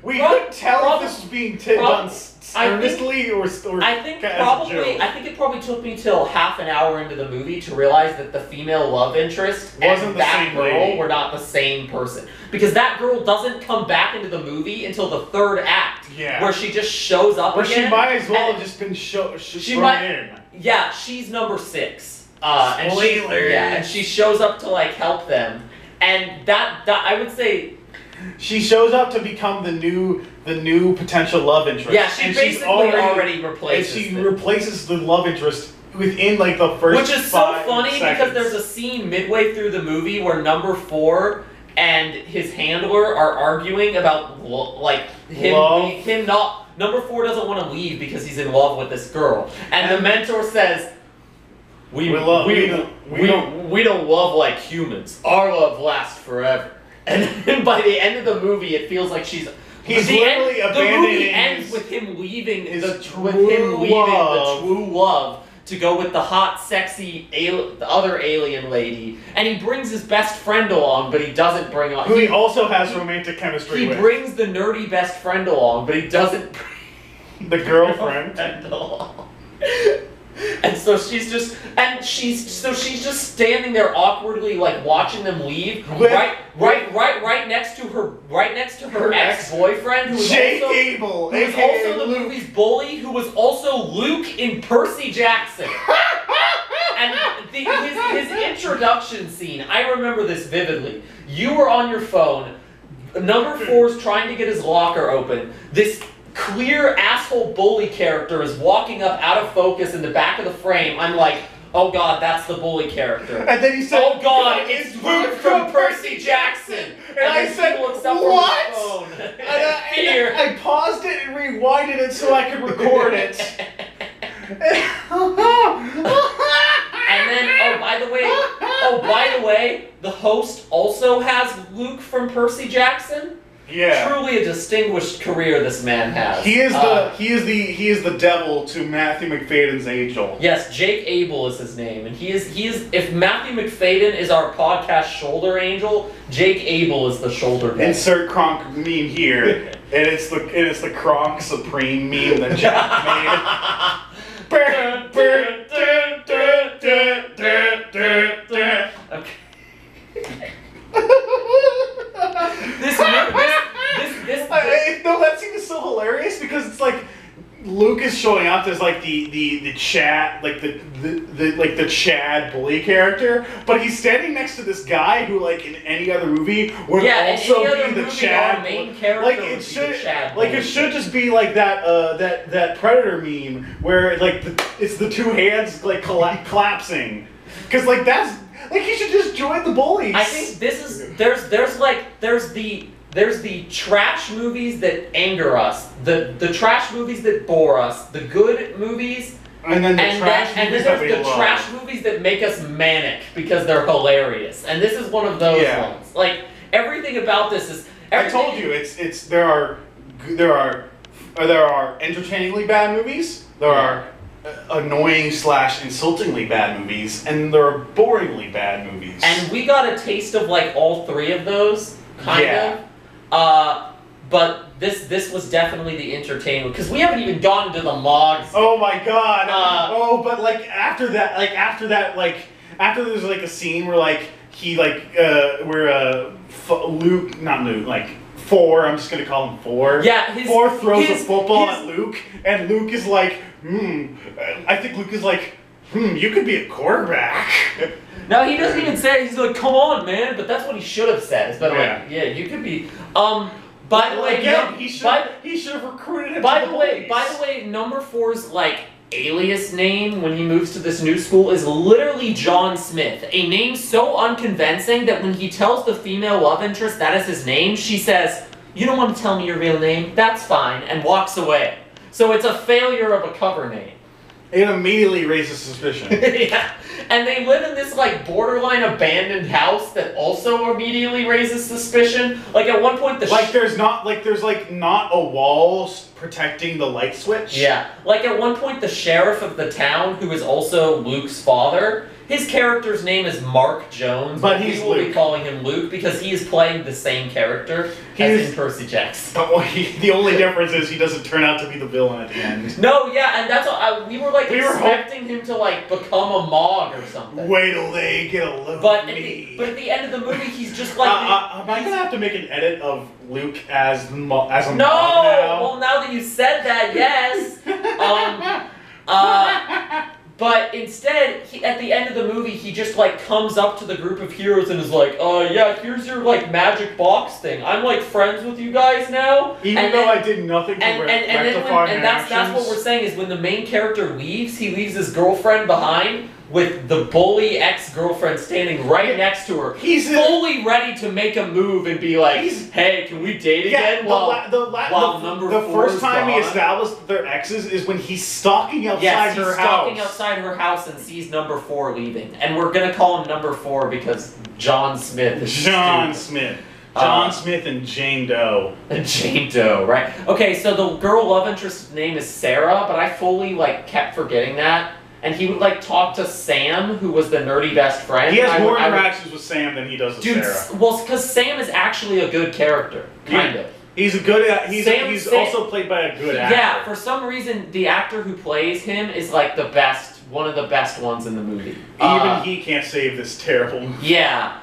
Speaker 4: we couldn't tell if this was being done earnestly or
Speaker 3: I think
Speaker 4: as a joke.
Speaker 3: I think it probably took me till half an hour into the movie to realize that the female love interest
Speaker 4: wasn't
Speaker 3: and
Speaker 4: the same
Speaker 3: girl
Speaker 4: lady.
Speaker 3: were not the same person, because that girl doesn't come back into the movie until the third act, where she just shows up again.
Speaker 4: She might as well have just been thrown in.
Speaker 3: Yeah, she's number 6.
Speaker 4: And
Speaker 3: she shows up to like help them, and that I would say.
Speaker 4: She shows up to become the new potential love interest.
Speaker 3: Yeah, she basically already replaces.
Speaker 4: And she replaces the love interest within like the first.
Speaker 3: Which is so funny because there's a scene midway through the movie where number 4 and his handler are arguing about like him not. Number 4 doesn't want to leave because he's in love with this girl, and the mentor says, "We don't love like humans. Our love lasts forever." And then by the end of the movie, it feels like he's
Speaker 4: literally abandoning.
Speaker 3: The movie ends with him leaving the true love to go with the hot, sexy the other alien lady, and he brings his best friend along, but he doesn't bring on.
Speaker 4: Who he also has romantic chemistry with.
Speaker 3: He brings the nerdy best friend along, but he doesn't bring
Speaker 4: the girlfriend
Speaker 3: along. And so she's just standing there awkwardly, like watching them leave, right next to her ex-boyfriend, who was
Speaker 4: Abel,
Speaker 3: who was also the movie's bully, who was also Luke in Percy Jackson. And his introduction scene, I remember this vividly. You were on your phone. Number 4's trying to get his locker open. This clear asshole bully character is walking up out of focus in the back of the frame. I'm like, oh god, that's the bully character.
Speaker 4: And then he said,
Speaker 3: oh god, it's Luke from Percy Jackson.
Speaker 4: And I said, what?
Speaker 3: Fear.
Speaker 4: I paused it and rewinded it so I could record it.
Speaker 3: And then, oh by the way, the host also has Luke from Percy Jackson.
Speaker 4: Yeah.
Speaker 3: Truly a distinguished career this man has.
Speaker 4: He is the devil to Matthew McFadden's angel.
Speaker 3: Yes, Jake Abel is his name, and he is if Matthew McFadden is our podcast shoulder angel, Jake Abel is the shoulder devil.
Speaker 4: Insert Kronk meme here, and it's the Kronk Supreme meme that Jack made.
Speaker 3: Okay.
Speaker 4: No, that scene is so hilarious because it's like Luke is showing up as like the Chad, like the Chad bully character, but he's standing next to this guy who, like in any other movie, would also be the Chad
Speaker 3: main character.
Speaker 4: Like it should just be like that Predator meme where like it's the two hands like collapsing, because like that's. Like, he should just join the bullies.
Speaker 3: I think this is there's the trash movies that anger us, the trash movies that bore us, the good movies,
Speaker 4: and then there's the
Speaker 3: trash movies that make us manic because they're hilarious. And this is one of those ones. Like, everything about this is.
Speaker 4: I told you there are entertainingly bad movies. There are annoying / insultingly bad movies, and there are boringly bad movies.
Speaker 3: And we got a taste of like all three of those, kind of. But this was definitely the entertainment, because we haven't even gotten to the Moggs.
Speaker 4: Oh my god! But like after that, after there's like a scene where like he Luke, not Luke, like 4. I'm just gonna call him 4.
Speaker 3: Yeah,
Speaker 4: 4 throws a football at Luke, and Luke is like, I think Luke is like, you could be a quarterback.
Speaker 3: No, he doesn't even say it. He's like, come on, man. But that's what he should have said. It's been like, yeah, you could be. By the way,
Speaker 4: again, he should have recruited him.
Speaker 3: By the way, number 4's like alias name when he moves to this new school is literally John Smith. A name so unconvincing that when he tells the female love interest that is his name, she says, "You don't want to tell me your real name? That's fine," and walks away. So it's a failure of a cover name.
Speaker 4: It immediately raises suspicion.
Speaker 3: Yeah. And they live in this like borderline abandoned house that also immediately raises suspicion. Like at one point
Speaker 4: there's not a wall protecting the light switch.
Speaker 3: Yeah. Like at one point the sheriff of the town, who is also Luke's father, his character's name is Mark Jones, but we will be calling him Luke because he is playing the same character as in Percy Jackson.
Speaker 4: The only difference is he doesn't turn out to be the villain at the end.
Speaker 3: No, yeah, and that's what we were expecting him to like become a Mog or something.
Speaker 4: Wait till they get a look
Speaker 3: but
Speaker 4: at me.
Speaker 3: But at the end of the movie, he's just like.
Speaker 4: Am I gonna have to make an edit of Luke as a Mog now?
Speaker 3: No. Well, now that you said that, yes. But instead, at the end of the movie, he just like comes up to the group of heroes and is like, yeah, here's your like magic box thing. I'm like friends with you guys now.
Speaker 4: Even though I did nothing to rectify my actions.
Speaker 3: That's what we're saying is when the main character leaves, he leaves his girlfriend behind with the bully ex-girlfriend standing right next to her. He's fully ready to make a move and be like, hey, can we date again?
Speaker 4: The first time he established their exes is when he's stalking outside her house.
Speaker 3: He's stalking outside her house and sees number 4 leaving. And we're going to call him number 4 because John Smith is
Speaker 4: John Smith and Jane Doe.
Speaker 3: Jane Doe, right. Okay, so the girl love interest's name is Sarah, but I fully like kept forgetting that. And he would like talk to Sam, who was the nerdy best friend.
Speaker 4: He has more interactions with Sam than he does with Sarah.
Speaker 3: Well, because Sam is actually a good character, kind of.
Speaker 4: He's a good. He's also played by a good actor.
Speaker 3: Yeah, for some reason, the actor who plays him is like the best, one of the best ones in the movie.
Speaker 4: Even he can't save this terrible movie.
Speaker 3: Yeah.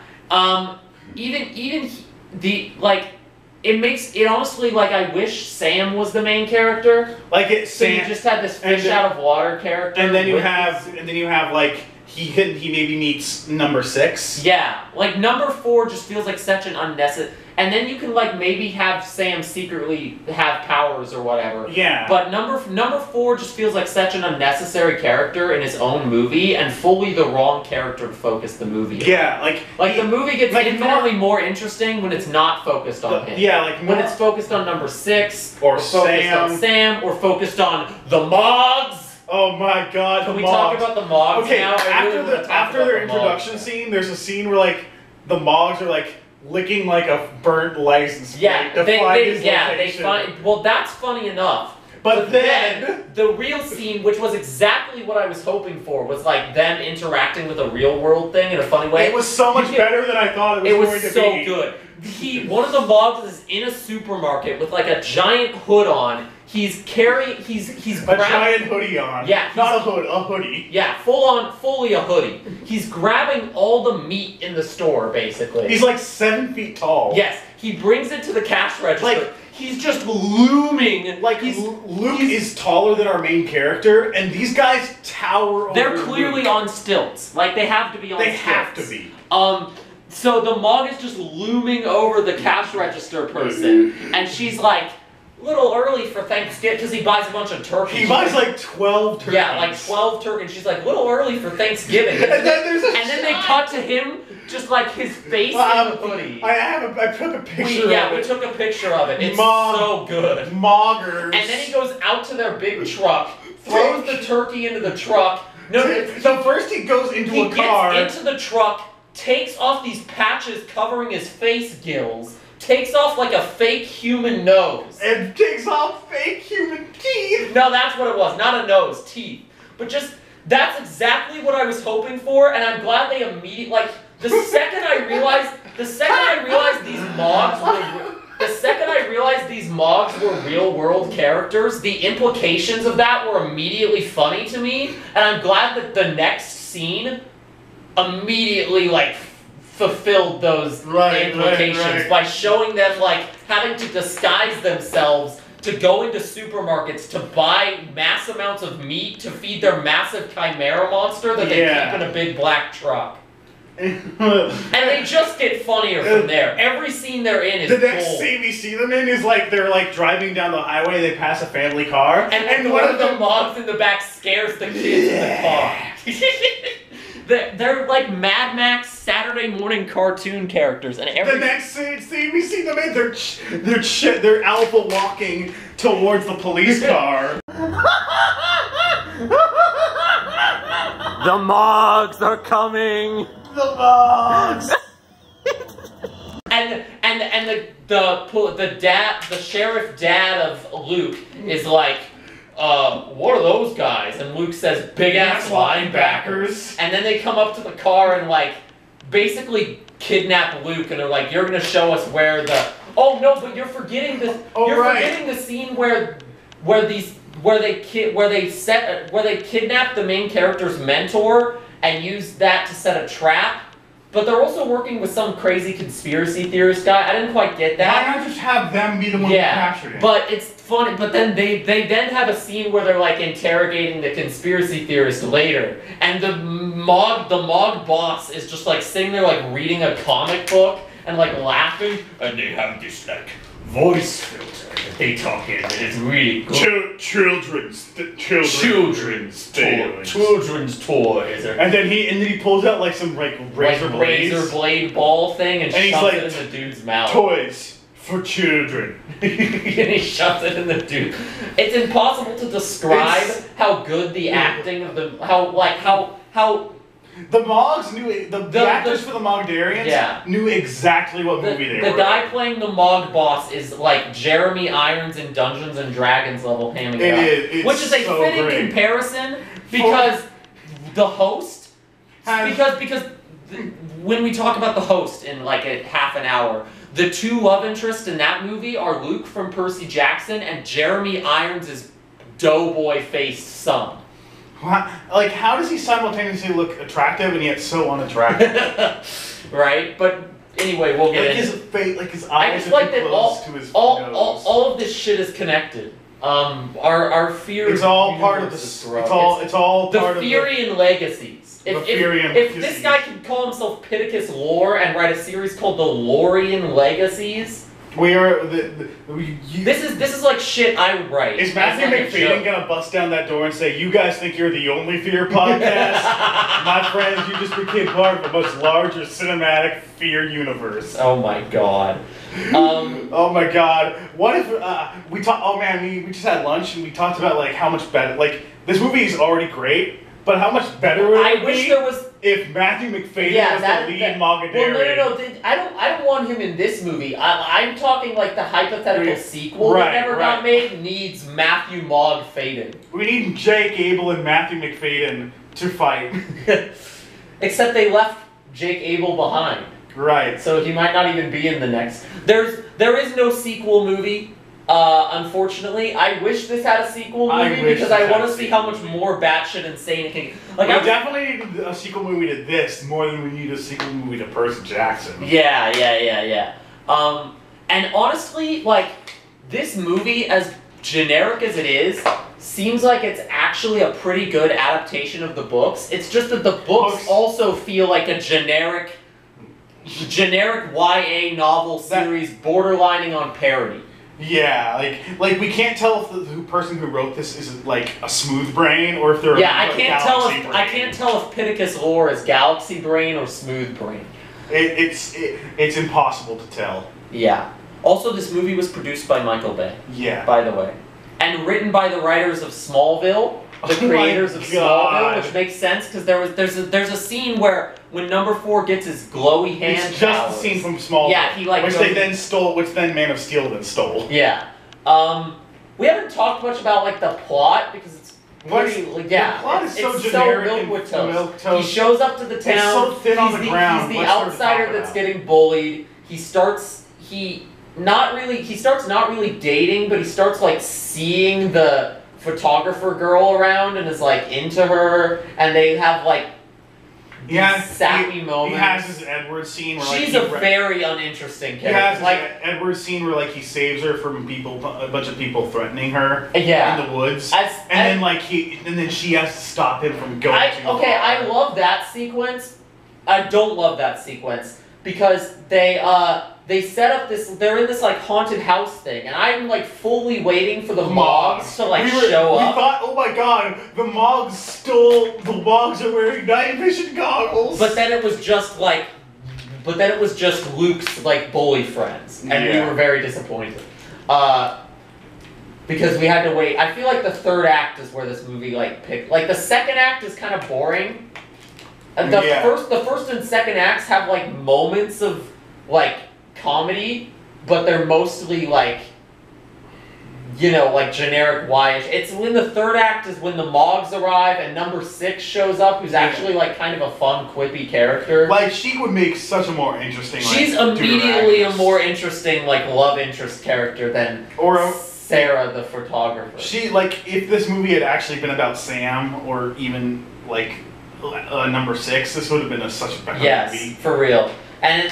Speaker 3: It makes it honestly like I wish Sam was the main character. So you just had this fish out of water character.
Speaker 4: And then you have like he maybe meets number 6.
Speaker 3: Yeah, like number 4 just feels like such an unnecessary. And then you can like maybe have Sam secretly have powers or whatever.
Speaker 4: Yeah.
Speaker 3: But number 4 just feels like such an unnecessary character in his own movie and fully the wrong character to focus the movie on.
Speaker 4: Yeah,
Speaker 3: the movie gets infinitely more interesting when it's not focused on him.
Speaker 4: Yeah, like
Speaker 3: when it's focused on number 6
Speaker 4: or
Speaker 3: focused on Sam or focused on the Moggs.
Speaker 4: Oh my god,
Speaker 3: Can we talk about the Moggs now?
Speaker 4: After their introduction scene, there's a scene where like the Moggs are like licking like a burnt license plate to find his location.
Speaker 3: Well, that's funny enough.
Speaker 4: But then
Speaker 3: the real scene, which was exactly what I was hoping for, was like them interacting with a real world thing in a funny way.
Speaker 4: It was so much better than I thought it was going to be.
Speaker 3: It was so good. One of the Moggs is in a supermarket with like a giant hood on. He's grabbing
Speaker 4: a giant hoodie on.
Speaker 3: Yeah,
Speaker 4: not a hood, a hoodie.
Speaker 3: Yeah, fully a hoodie. He's grabbing all the meat in the store, basically.
Speaker 4: He's like 7 feet tall.
Speaker 3: Yes, he brings it to the cash register. He's just looming.
Speaker 4: Luke is taller than our main character, and these guys tower over
Speaker 3: They're clearly
Speaker 4: Luke.
Speaker 3: On stilts. Like, they have to be on stilts.
Speaker 4: They have to be.
Speaker 3: So the Mog is just looming over the cash register person, and she's like, little early for Thanksgiving, because he buys a bunch of turkeys.
Speaker 4: He buys like 12 turkeys.
Speaker 3: Yeah, like 12 turkeys. She's like, little early for Thanksgiving. and then they cut to him, just like his face in the hoodie.
Speaker 4: I took a picture of it.
Speaker 3: Yeah, we took a picture of it. It's so good.
Speaker 4: Moggers.
Speaker 3: And then he goes out to their big truck, throws the turkey into the truck.
Speaker 4: So first he goes into a car.
Speaker 3: He gets into the truck, takes off these patches covering his face gills, takes off like a fake human nose.
Speaker 4: And takes off fake human teeth.
Speaker 3: No, that's what it was. Not a nose, teeth. but just that's exactly what I was hoping for, and I'm glad they immediately like the second I realized these Moggs were real world characters, the implications of that were immediately funny to me, and I'm glad that the next scene immediately like fulfilled those implications by showing them like having to disguise themselves to go into supermarkets to buy mass amounts of meat to feed their massive chimera monster that they keep in a big black truck. And they just get funnier from there. Every scene they're in is
Speaker 4: the next scene we see them in is like they're like driving down the highway, they pass a family car,
Speaker 3: and one of the Moggs in the back scares the kids in the car. They're like Mad Max Saturday morning cartoon characters, and
Speaker 4: the next scene we see them in they're alpha walking towards the police car.
Speaker 3: The Moggs are coming.
Speaker 4: The Moggs.
Speaker 3: and the sheriff dad of Luke is like, what are those guys? And Luke says, big ass linebackers. And then they come up to the car and like basically kidnap Luke and are like, you're gonna show us where the oh no, but you're forgetting this. Forgetting the scene where they kidnap the main character's mentor and use that to set a trap. But they're also working with some crazy conspiracy theorist guy. I didn't quite get that.
Speaker 4: Why not just have them be the one who captured him?
Speaker 3: But it's funny. But then they then have a scene where they're like interrogating the conspiracy theorist later, and the Mogg boss is just like sitting there like reading a comic book and like laughing, and they have this like voice filter that they talk in, and it's really good.
Speaker 4: Children's
Speaker 3: toys.
Speaker 4: And then he pulls out like some like razor
Speaker 3: blade ball thing and shoves it in the dude's mouth.
Speaker 4: Toys for children.
Speaker 3: And he shoves it in the dude. It's impossible to describe how good the acting of the how
Speaker 4: the Moggs knew the actors for the Mogdarians knew exactly what movie they were.
Speaker 3: The guy playing the Mogg boss is like Jeremy Irons in Dungeons and Dragons level hamming it up. Which is a fitting comparison because the host because when we talk about the host in like a half an hour, the two love interests in that movie are Luke from Percy Jackson and Jeremy Irons' doughboy-faced son.
Speaker 4: Like, how does he simultaneously look attractive and yet so unattractive?
Speaker 3: Right, but anyway, we'll get into
Speaker 4: it. Like his eyes
Speaker 3: I just like that all of this shit is connected. Our fear.
Speaker 4: It's all part of the. It's all part of
Speaker 3: the Furian legacies. If this guy can call himself Pittacus Lore and write a series called the Lorian Legacies. This is like shit I would write.
Speaker 4: Is Matthew McFadden gonna bust down that door and say, "You guys think you're the only Fear podcast? My friends, you just became part of a much larger cinematic Fear universe."
Speaker 3: Oh my god.
Speaker 4: Oh my god. What if we talk? Oh man, we just had lunch and we talked about like how much better. Like this movie is already great, but how much better would it be if Matthew McFadden was the lead Mogadarian?
Speaker 3: Well, no. I don't want him in this movie. I'm talking like the hypothetical sequel that never got made needs Matthew Mogg Faden.
Speaker 4: We need Jake Abel and Matthew McFadden to fight.
Speaker 3: Except they left Jake Abel behind.
Speaker 4: Right.
Speaker 3: So he might not even be in the next. There is no sequel movie. Unfortunately, I wish this had a sequel movie because I want to see how much more batshit insane it can. Like,
Speaker 4: we definitely need a sequel movie to this more than we need a sequel movie to Percy Jackson.
Speaker 3: Yeah. And honestly, like this movie, as generic as it is, seems like it's actually a pretty good adaptation of the books. It's just that the books also feel like a generic YA novel series borderlining on parody.
Speaker 4: Yeah, like we can't tell if the person who wrote this is like a smooth brain or if they're
Speaker 3: I can't tell if Pittacus Lore is galaxy brain or smooth brain.
Speaker 4: It's impossible to tell.
Speaker 3: Yeah. Also, this movie was produced by Michael Bay.
Speaker 4: Yeah.
Speaker 3: By the way, and written by the writers of Smallville, the creators of Smallville, which makes sense because there's a scene where when Number 4 gets his glowy hand
Speaker 4: it's just the scene from Smallville.
Speaker 3: Yeah, he like
Speaker 4: which then Man of Steel then stole.
Speaker 3: Yeah. We haven't talked much about like the plot because it's yeah,
Speaker 4: the plot is so
Speaker 3: it's
Speaker 4: generic
Speaker 3: so
Speaker 4: and
Speaker 3: milk
Speaker 4: milquetoast.
Speaker 3: He shows up to the town.
Speaker 4: It's so thin on the ground.
Speaker 3: He's the
Speaker 4: Let's sort of
Speaker 3: outsider
Speaker 4: talk
Speaker 3: that's
Speaker 4: about it.
Speaker 3: getting bullied. He starts not really dating, but he starts like seeing the photographer girl around and is like into her, and they have like sappy moments.
Speaker 4: He has his Edward scene where
Speaker 3: she's
Speaker 4: like,
Speaker 3: a very uninteresting character.
Speaker 4: He has
Speaker 3: like
Speaker 4: his Edward scene where like he saves her from a bunch of people threatening her in the woods, and then she has to stop him from going.
Speaker 3: I love that sequence. I don't love that sequence because they set up this. They're in this like haunted house thing, and I'm like fully waiting for the Moggs to like show up.
Speaker 4: We thought, oh my god, the Moggs are wearing night vision goggles.
Speaker 3: But then it was just Luke's like bully friends, and we were very disappointed. Because we had to wait. I feel like the third act is where this movie like the second act is kind of boring. And the first and second acts have like moments of like comedy, but they're mostly like, like generic Y-ish. It's when the third act is when the Moggs arrive and number 6 shows up, who's actually like kind of a fun, quippy character.
Speaker 4: Like she would make such a more interesting.
Speaker 3: She's immediately a more interesting like love interest character than Sarah the photographer.
Speaker 4: She if this movie had actually been about Sam or even like number 6, this would have been such a better movie.
Speaker 3: Yes, for real. And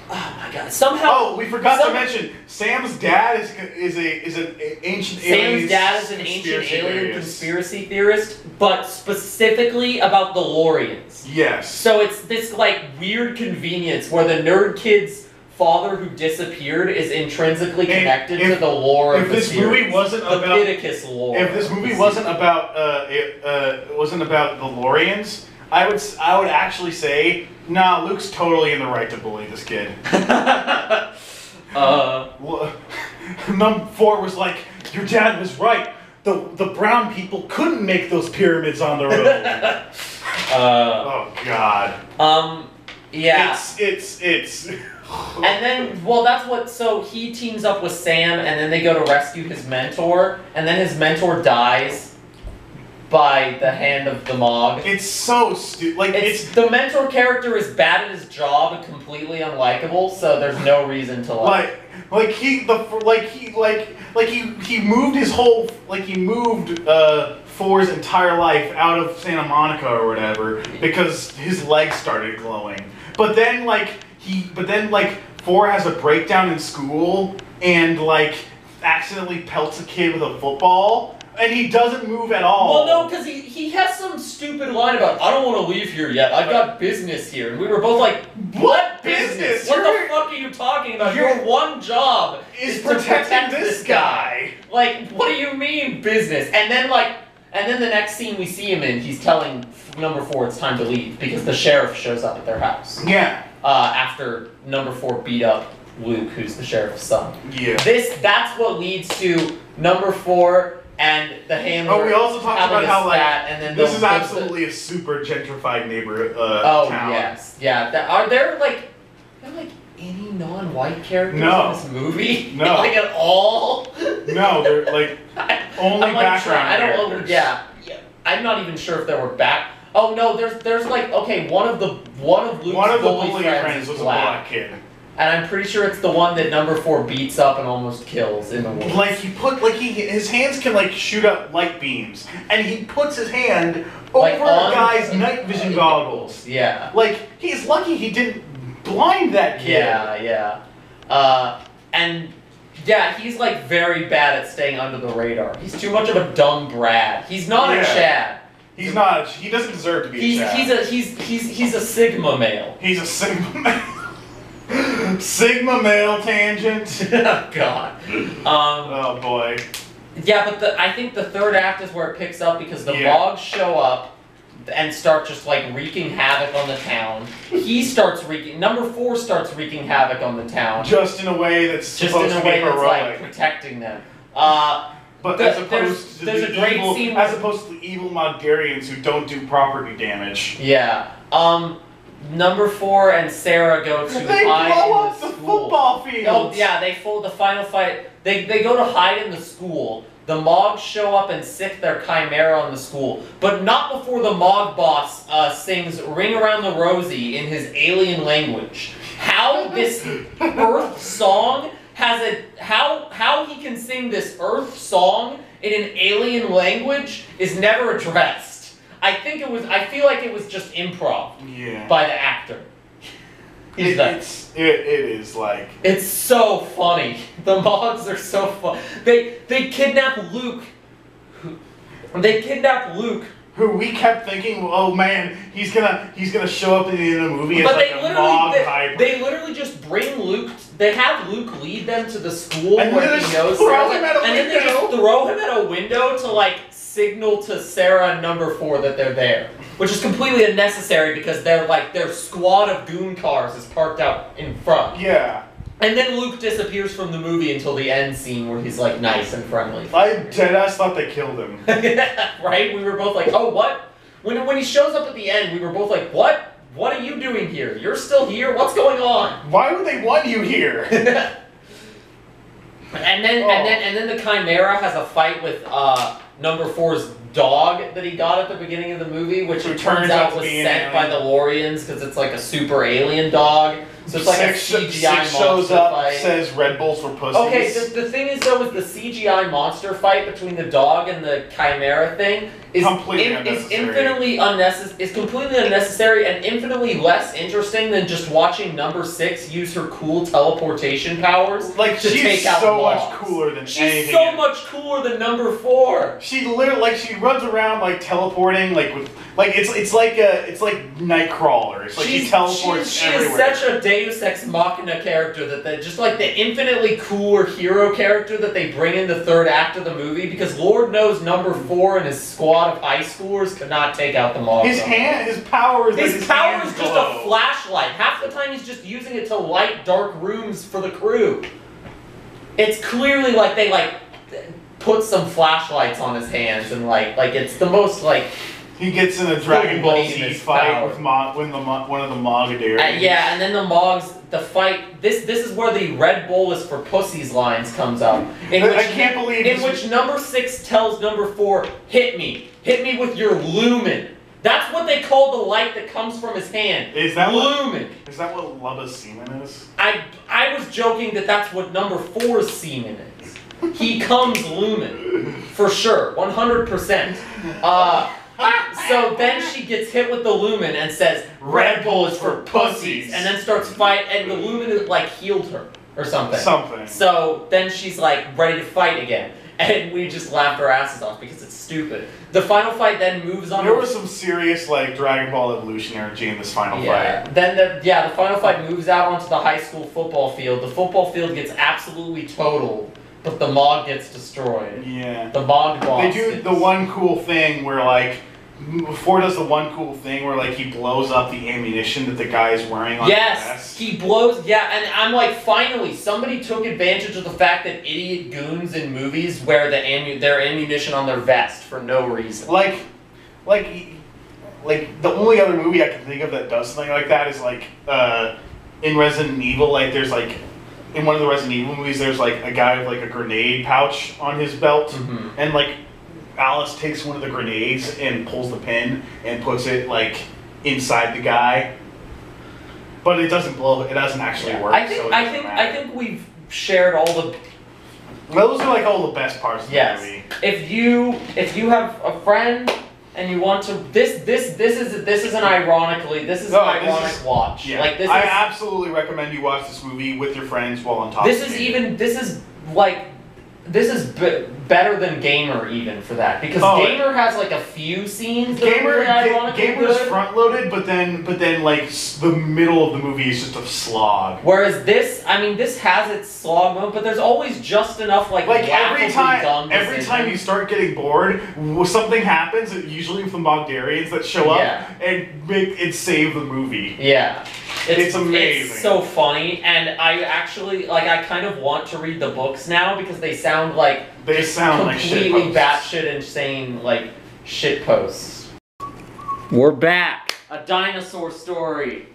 Speaker 3: oh my god! Somehow.
Speaker 4: Oh, we forgot to mention Sam's dad is an ancient alien.
Speaker 3: Sam's dad is an ancient alien conspiracy theorist, but specifically about the Lorians.
Speaker 4: Yes.
Speaker 3: So it's this like weird convenience where the nerd kid's father who disappeared is intrinsically connected to the lore of the series.
Speaker 4: If this movie wasn't about
Speaker 3: PITTACUS lore.
Speaker 4: If this movie wasn't about the Lorians, I would actually say, nah, Luke's totally in the right to bully this kid. Number 4 was like, your dad was right. The brown people couldn't make those pyramids on their own. Oh god.
Speaker 3: Yeah.
Speaker 4: It's.
Speaker 3: And then, so he teams up with Sam, and then they go to rescue his mentor, and then his mentor dies by the hand of the Mogg.
Speaker 4: It's so stupid.
Speaker 3: The mentor character is bad at his job and completely unlikable, so there's no reason to
Speaker 4: he moved his whole he moved 4's entire life out of Santa Monica or whatever because his legs started glowing. But then 4 has a breakdown in school and accidentally pelts a kid with a football. And he doesn't move at all.
Speaker 3: Well, no, because he has some stupid line about, I don't want to leave here yet, I've got business here. And we were both like, what business? What the fuck are you talking about? Your one job is to protect this guy. Like, what do you mean, business? And then the next scene we see him in, he's telling number 4 it's time to leave because the sheriff shows up at their house.
Speaker 4: Yeah.
Speaker 3: After number 4 beat up Luke, who's the sheriff's son.
Speaker 4: Yeah.
Speaker 3: That's what leads to number 4 and the handler.
Speaker 4: Oh, we also talked about how
Speaker 3: and then
Speaker 4: this is absolutely a super gentrified neighborhood town.
Speaker 3: Yes, yeah. Are there any non-white characters in this movie?
Speaker 4: No,
Speaker 3: at all.
Speaker 4: No, they're only background.
Speaker 3: I don't know. Yeah. I'm not even sure if there were back. Oh no, there's one of Luke's bully friends was a black kid. And I'm pretty sure it's the one that number 4 beats up and almost kills in the woods.
Speaker 4: His hands can shoot up light beams, and he puts his hand over a guy's night vision goggles.
Speaker 3: Yeah.
Speaker 4: He's lucky he didn't blind that kid.
Speaker 3: Yeah. He's very bad at staying under the radar. He's too much of a dumb brat. He's not a Chad.
Speaker 4: He's not. He doesn't deserve to be a Chad.
Speaker 3: He's a Sigma male.
Speaker 4: He's a Sigma male. Sigma male tangent.
Speaker 3: Oh god.
Speaker 4: Oh boy.
Speaker 3: Yeah, but I think the third act is where it picks up because the Moggs show up and start just wreaking havoc on the town. Number 4 starts wreaking havoc on the town.
Speaker 4: Just in a way that's supposed to be heroic.
Speaker 3: Protecting them.
Speaker 4: But as opposed to
Speaker 3: there's a great scene
Speaker 4: as opposed to the evil Mogdarians who don't do property damage.
Speaker 3: Yeah. Number 4 and Sarah go to hide
Speaker 4: blow
Speaker 3: in
Speaker 4: up the football field.
Speaker 3: Oh yeah, the final fight. They go to hide in the school the Moggs show up and sick their chimera on the school, but not before the Mogg boss sings "Ring Around the Rosie" in his alien language. How this Earth song has how he can sing this Earth song in an alien language is never addressed. I feel like it was just improv by the actor.
Speaker 4: It is like...
Speaker 3: It's so funny. The Moggs are so fun. They kidnap Luke.
Speaker 4: Who we kept thinking, oh man, he's gonna show up in the movie as
Speaker 3: but
Speaker 4: like a Mog hybrid.
Speaker 3: They literally just bring Luke. They have Luke lead them to the school
Speaker 4: and
Speaker 3: where he knows Sarah, and then they just throw him at a window to like signal to Sarah and number 4 that they're there, which is completely unnecessary because their squad of goon cars is parked out in front.
Speaker 4: Yeah.
Speaker 3: And then Luke disappears from the movie until the end scene where he's like nice and friendly.
Speaker 4: I deadass thought they killed him.
Speaker 3: Right? We were both like, oh, what? When he shows up at the end, we were both like, what? What are you doing here? You're still here? What's going on?
Speaker 4: Why would they want you here?
Speaker 3: and then the Chimera has a fight with number 4's dog that he got at the beginning of the movie, which it turns out was sent by the Lorians because it's like a super alien dog. So it's like a CGI monster
Speaker 4: shows up,
Speaker 3: fight.
Speaker 4: Says Red Bulls for pussies.
Speaker 3: Okay, the thing is though, is the CGI monster fight between the dog and the Chimera thing is completely unnecessary and infinitely less interesting than just watching number 6 use her cool teleportation powers.
Speaker 4: Like
Speaker 3: to
Speaker 4: she's
Speaker 3: take out
Speaker 4: so much cooler than anything.
Speaker 3: She's so much cooler than number 4.
Speaker 4: She literally she runs around like teleporting it's like Nightcrawler. It's like she teleports everywhere.
Speaker 3: She is such a Deus Ex Machina character that just like the infinitely cooler hero character that they bring in the 3rd act of the movie, because Lord knows number 4 and his squad of high schoolers could not take out the Moggs.
Speaker 4: His power is just
Speaker 3: a flashlight. Half the time he's just using it to light dark rooms for the crew. It's clearly like they put some flashlights on his hands and like it's the most like.
Speaker 4: He gets in a Dragon Ball Z fight with one of the Moggadaries.
Speaker 3: Yeah, and then the Moggs, the fight. This is where the Red Bull is for pussies lines comes up.
Speaker 4: I can't believe
Speaker 3: in which number 6 tells number 4, hit me with your lumen. That's what they call the light that comes from his hand.
Speaker 4: Is that
Speaker 3: lumen?
Speaker 4: Is that what Lubba's semen is?
Speaker 3: I was joking that's what number 4's semen is. He comes lumen for sure, 100%. So then she gets hit with the lumen and says, Red Bull is for pussies, and then starts fight, and the lumen like healed her or something. So then she's like ready to fight again, and we just laughed our asses off because it's stupid. The final fight then moves on.
Speaker 4: There was some serious like Dragon Ball Evolution energy in this final fight.
Speaker 3: Then the final fight moves out onto the high school football field. The football field gets absolutely totaled, but the Mogg gets destroyed.
Speaker 4: Yeah.
Speaker 3: The Mogg boss.
Speaker 4: They do the one cool thing where like. Before does the one cool thing where like he blows up the ammunition that the guy is wearing on his vest.
Speaker 3: He blows, and I'm like, finally, somebody took advantage of the fact that idiot goons in movies wear their ammunition on their vest for no reason.
Speaker 4: Like the only other movie I can think of that does something like that is like in Resident Evil. Like there's like in one of the Resident Evil movies, there's like a guy with like a grenade pouch on his belt, and like. Alice takes one of the grenades and pulls the pin and puts it like inside the guy, but it doesn't blow. It doesn't actually work.
Speaker 3: I think we've shared all the.
Speaker 4: Those are like all the best parts of the movie.
Speaker 3: If you have a friend and you want to this is an ironic watch.
Speaker 4: Yeah.
Speaker 3: Like
Speaker 4: I absolutely recommend you watch this movie with your friends while on top.
Speaker 3: This is better than Gamer even for that, because Gamer has like a few scenes that are really ironically
Speaker 4: Gamer's
Speaker 3: good.
Speaker 4: front loaded, but then like the middle of the movie is just a slog.
Speaker 3: Whereas this has its slog moment, but there's always just enough like
Speaker 4: every time you start getting bored, something happens. Usually with the Mogdarians that show up and make it save the movie.
Speaker 3: Yeah.
Speaker 4: It's amazing.
Speaker 3: It's so funny, and I actually I kind of want to read the books now because they sound like completely batshit insane shitposts. We're back. A dinosaur story.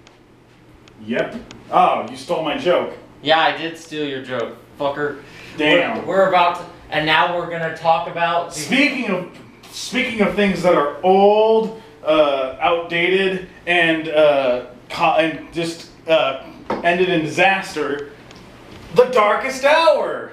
Speaker 4: Yep. Oh, you stole my joke.
Speaker 3: Yeah, I did steal your joke, fucker.
Speaker 4: Damn.
Speaker 3: We're about to. And now we're gonna talk about
Speaker 4: speaking of things that are old, outdated, and just ended in disaster. The Darkest Hour.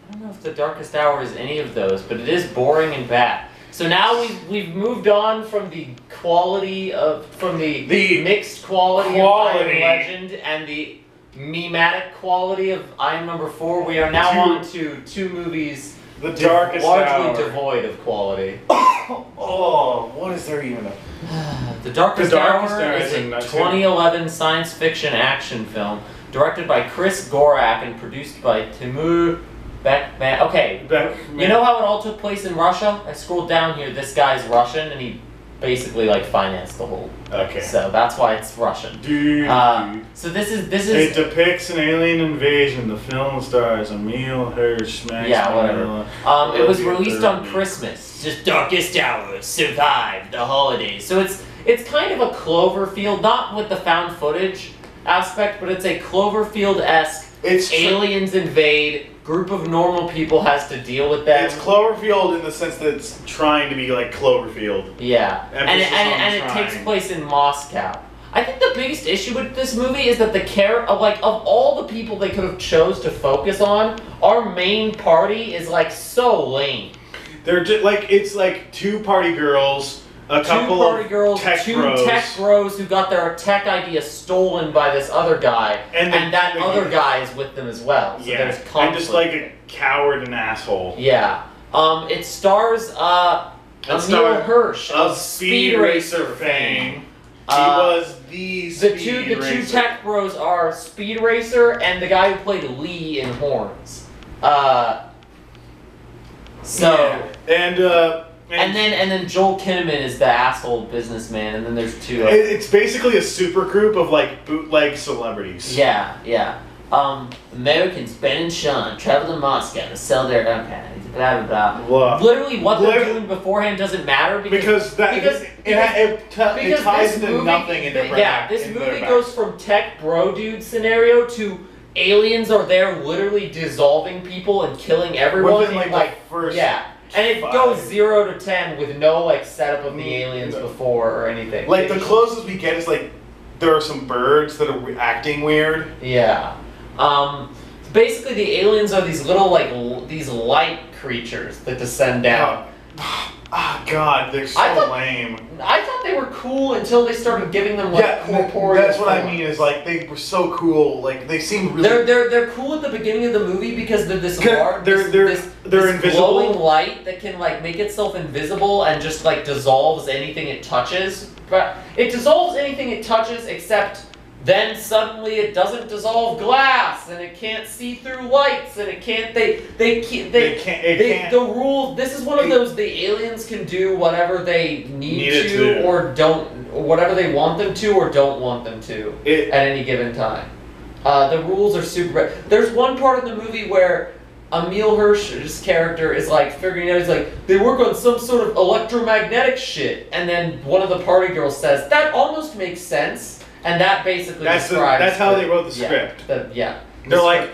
Speaker 3: I don't know if The Darkest Hour is any of those, but it is boring and bad. So now we've moved on from the quality of the mixed quality of I Am Legend and the mematic quality of I Am Number 4. We are now on to two movies
Speaker 4: The Darkest
Speaker 3: largely
Speaker 4: Hour.
Speaker 3: Devoid of quality.
Speaker 4: Oh, what is there even?
Speaker 3: The Darkest Hour is a 2011 science fiction action film directed by Chris Gorak and produced by Timur Bekmambetov. Okay, you know how it all took place in Russia? I scrolled down here. This guy's Russian, and he basically like financed the whole.
Speaker 4: Okay.
Speaker 3: So that's why it's Russian. So this is.
Speaker 4: It depicts an alien invasion. The film stars Emil Hirsch.
Speaker 3: Yeah, whatever. It was released on Christmas. Just Darkest Hour survived the holidays. So it's kind of a Cloverfield, not with the found footage aspect, but it's a Cloverfield-esque. Aliens invade. Group of normal people has to deal with that.
Speaker 4: It's Cloverfield in the sense that it's trying to be like Cloverfield.
Speaker 3: Yeah, and it takes place in Moscow. I think the biggest issue with this movie is that of all the people they could have chose to focus on, our main party is like so lame.
Speaker 4: They're just like it's like two party girls. Two tech bros who got their tech idea stolen by this other guy, and that other guy is with them as well. So there's conflict. And just like a coward and asshole.
Speaker 3: Yeah. It stars Emil Hirsch of Speed Racer fame.
Speaker 4: He was the
Speaker 3: two tech bros are Speed Racer and the guy who played Lee in Horns. And then Joel Kinnaman is the asshole businessman, and then there's two.
Speaker 4: It's basically a super group of like bootleg celebrities.
Speaker 3: Yeah. Americans Ben and Sean travel to Moscow to sell their blah blah blah. Literally, what they're doing beforehand doesn't matter because
Speaker 4: it ties into nothing in their back.
Speaker 3: This movie goes from tech bro dude scenario to aliens are there literally dissolving people and killing everyone.
Speaker 4: Within like first.
Speaker 3: Yeah. And it goes 0 to 10 with no like setup of the aliens before or anything.
Speaker 4: Like the closest we get is like there are some birds that are acting weird.
Speaker 3: Yeah. Basically the aliens are these little these light creatures that descend down.
Speaker 4: God, they're so lame.
Speaker 3: I thought they were cool until they started giving them corporeal.
Speaker 4: That's what I mean. Is like they were so cool. Like they seem really.
Speaker 3: They're cool at the beginning of the movie because they're this large. They're invisible. Glowing light that can like make itself invisible and just like dissolves anything it touches. But it dissolves anything it touches except. Then suddenly it doesn't dissolve glass, and it can't see through lights, and it can't. The rule. This is one of those. The aliens can do whatever they need to, or don't, whatever they want them to, or don't want them to at any given time. The rules are super. There's one part of the movie where Emil Hirsch's character is like figuring out. He's like, they work on some sort of electromagnetic shit, and then one of the party girls says that almost makes sense. And that basically describes.
Speaker 4: That's how they wrote the script. They're like,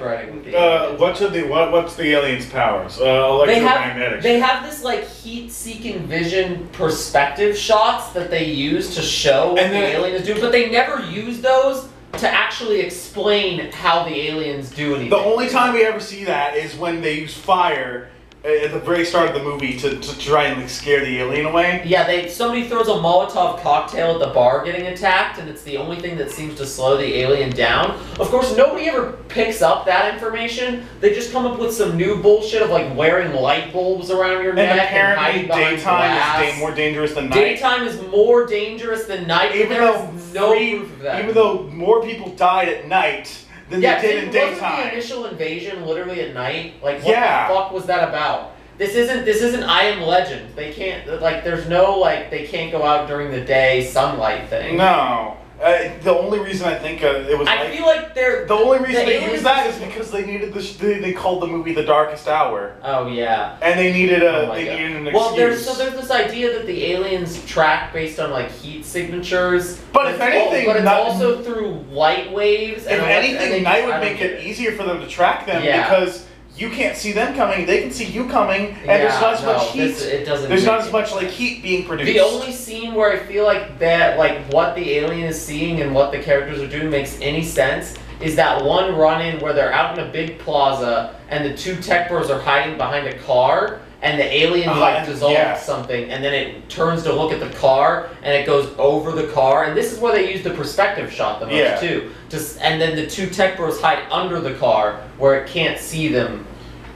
Speaker 4: what's the aliens' powers? Electromagnetic.
Speaker 3: They have this like heat-seeking vision perspective shots that they use to show what the alien is doing, but they never use those to actually explain how the aliens do anything.
Speaker 4: The only time we ever see that is when they use fire. At the very start of the movie to try and like, scare the alien away.
Speaker 3: Yeah, somebody throws a Molotov cocktail at the bar getting attacked, and it's the only thing that seems to slow the alien down. Of course, nobody ever picks up that information. They just come up with some new bullshit of like wearing light bulbs around your neck and hiding behind glass.
Speaker 4: Daytime is more dangerous than night.
Speaker 3: Daytime is more dangerous than night. Even though no proof of that.
Speaker 4: Even though more people died at night. Than they did in daytime.
Speaker 3: Wasn't the initial invasion literally at night? Like, what the fuck was that about? This isn't I Am Legend. They can't, like, there's no, like, they can't go out during the day sunlight thing.
Speaker 4: No. The only reason I think it was.
Speaker 3: I feel like they're.
Speaker 4: The only reason they used that is because they needed they called the movie The Darkest Hour.
Speaker 3: Oh yeah.
Speaker 4: And they needed an excuse.
Speaker 3: Well, there's this idea that the aliens track based on like heat signatures.
Speaker 4: But if anything,
Speaker 3: but it's also through light waves.
Speaker 4: If anything, night would make it easier for them to track them because you can't see them coming, they can see you coming, and there's not as much heat. There's not as much like heat being produced.
Speaker 3: The only scene where I feel like that, like what the alien is seeing and what the characters are doing makes any sense is that one run-in where they're out in a big plaza and the two tech bros are hiding behind a car and the alien like dissolves something and then it turns to look at the car and it goes over the car, and this is where they use the perspective shot the most too. And then the two tech bros hide under the car where it can't see them.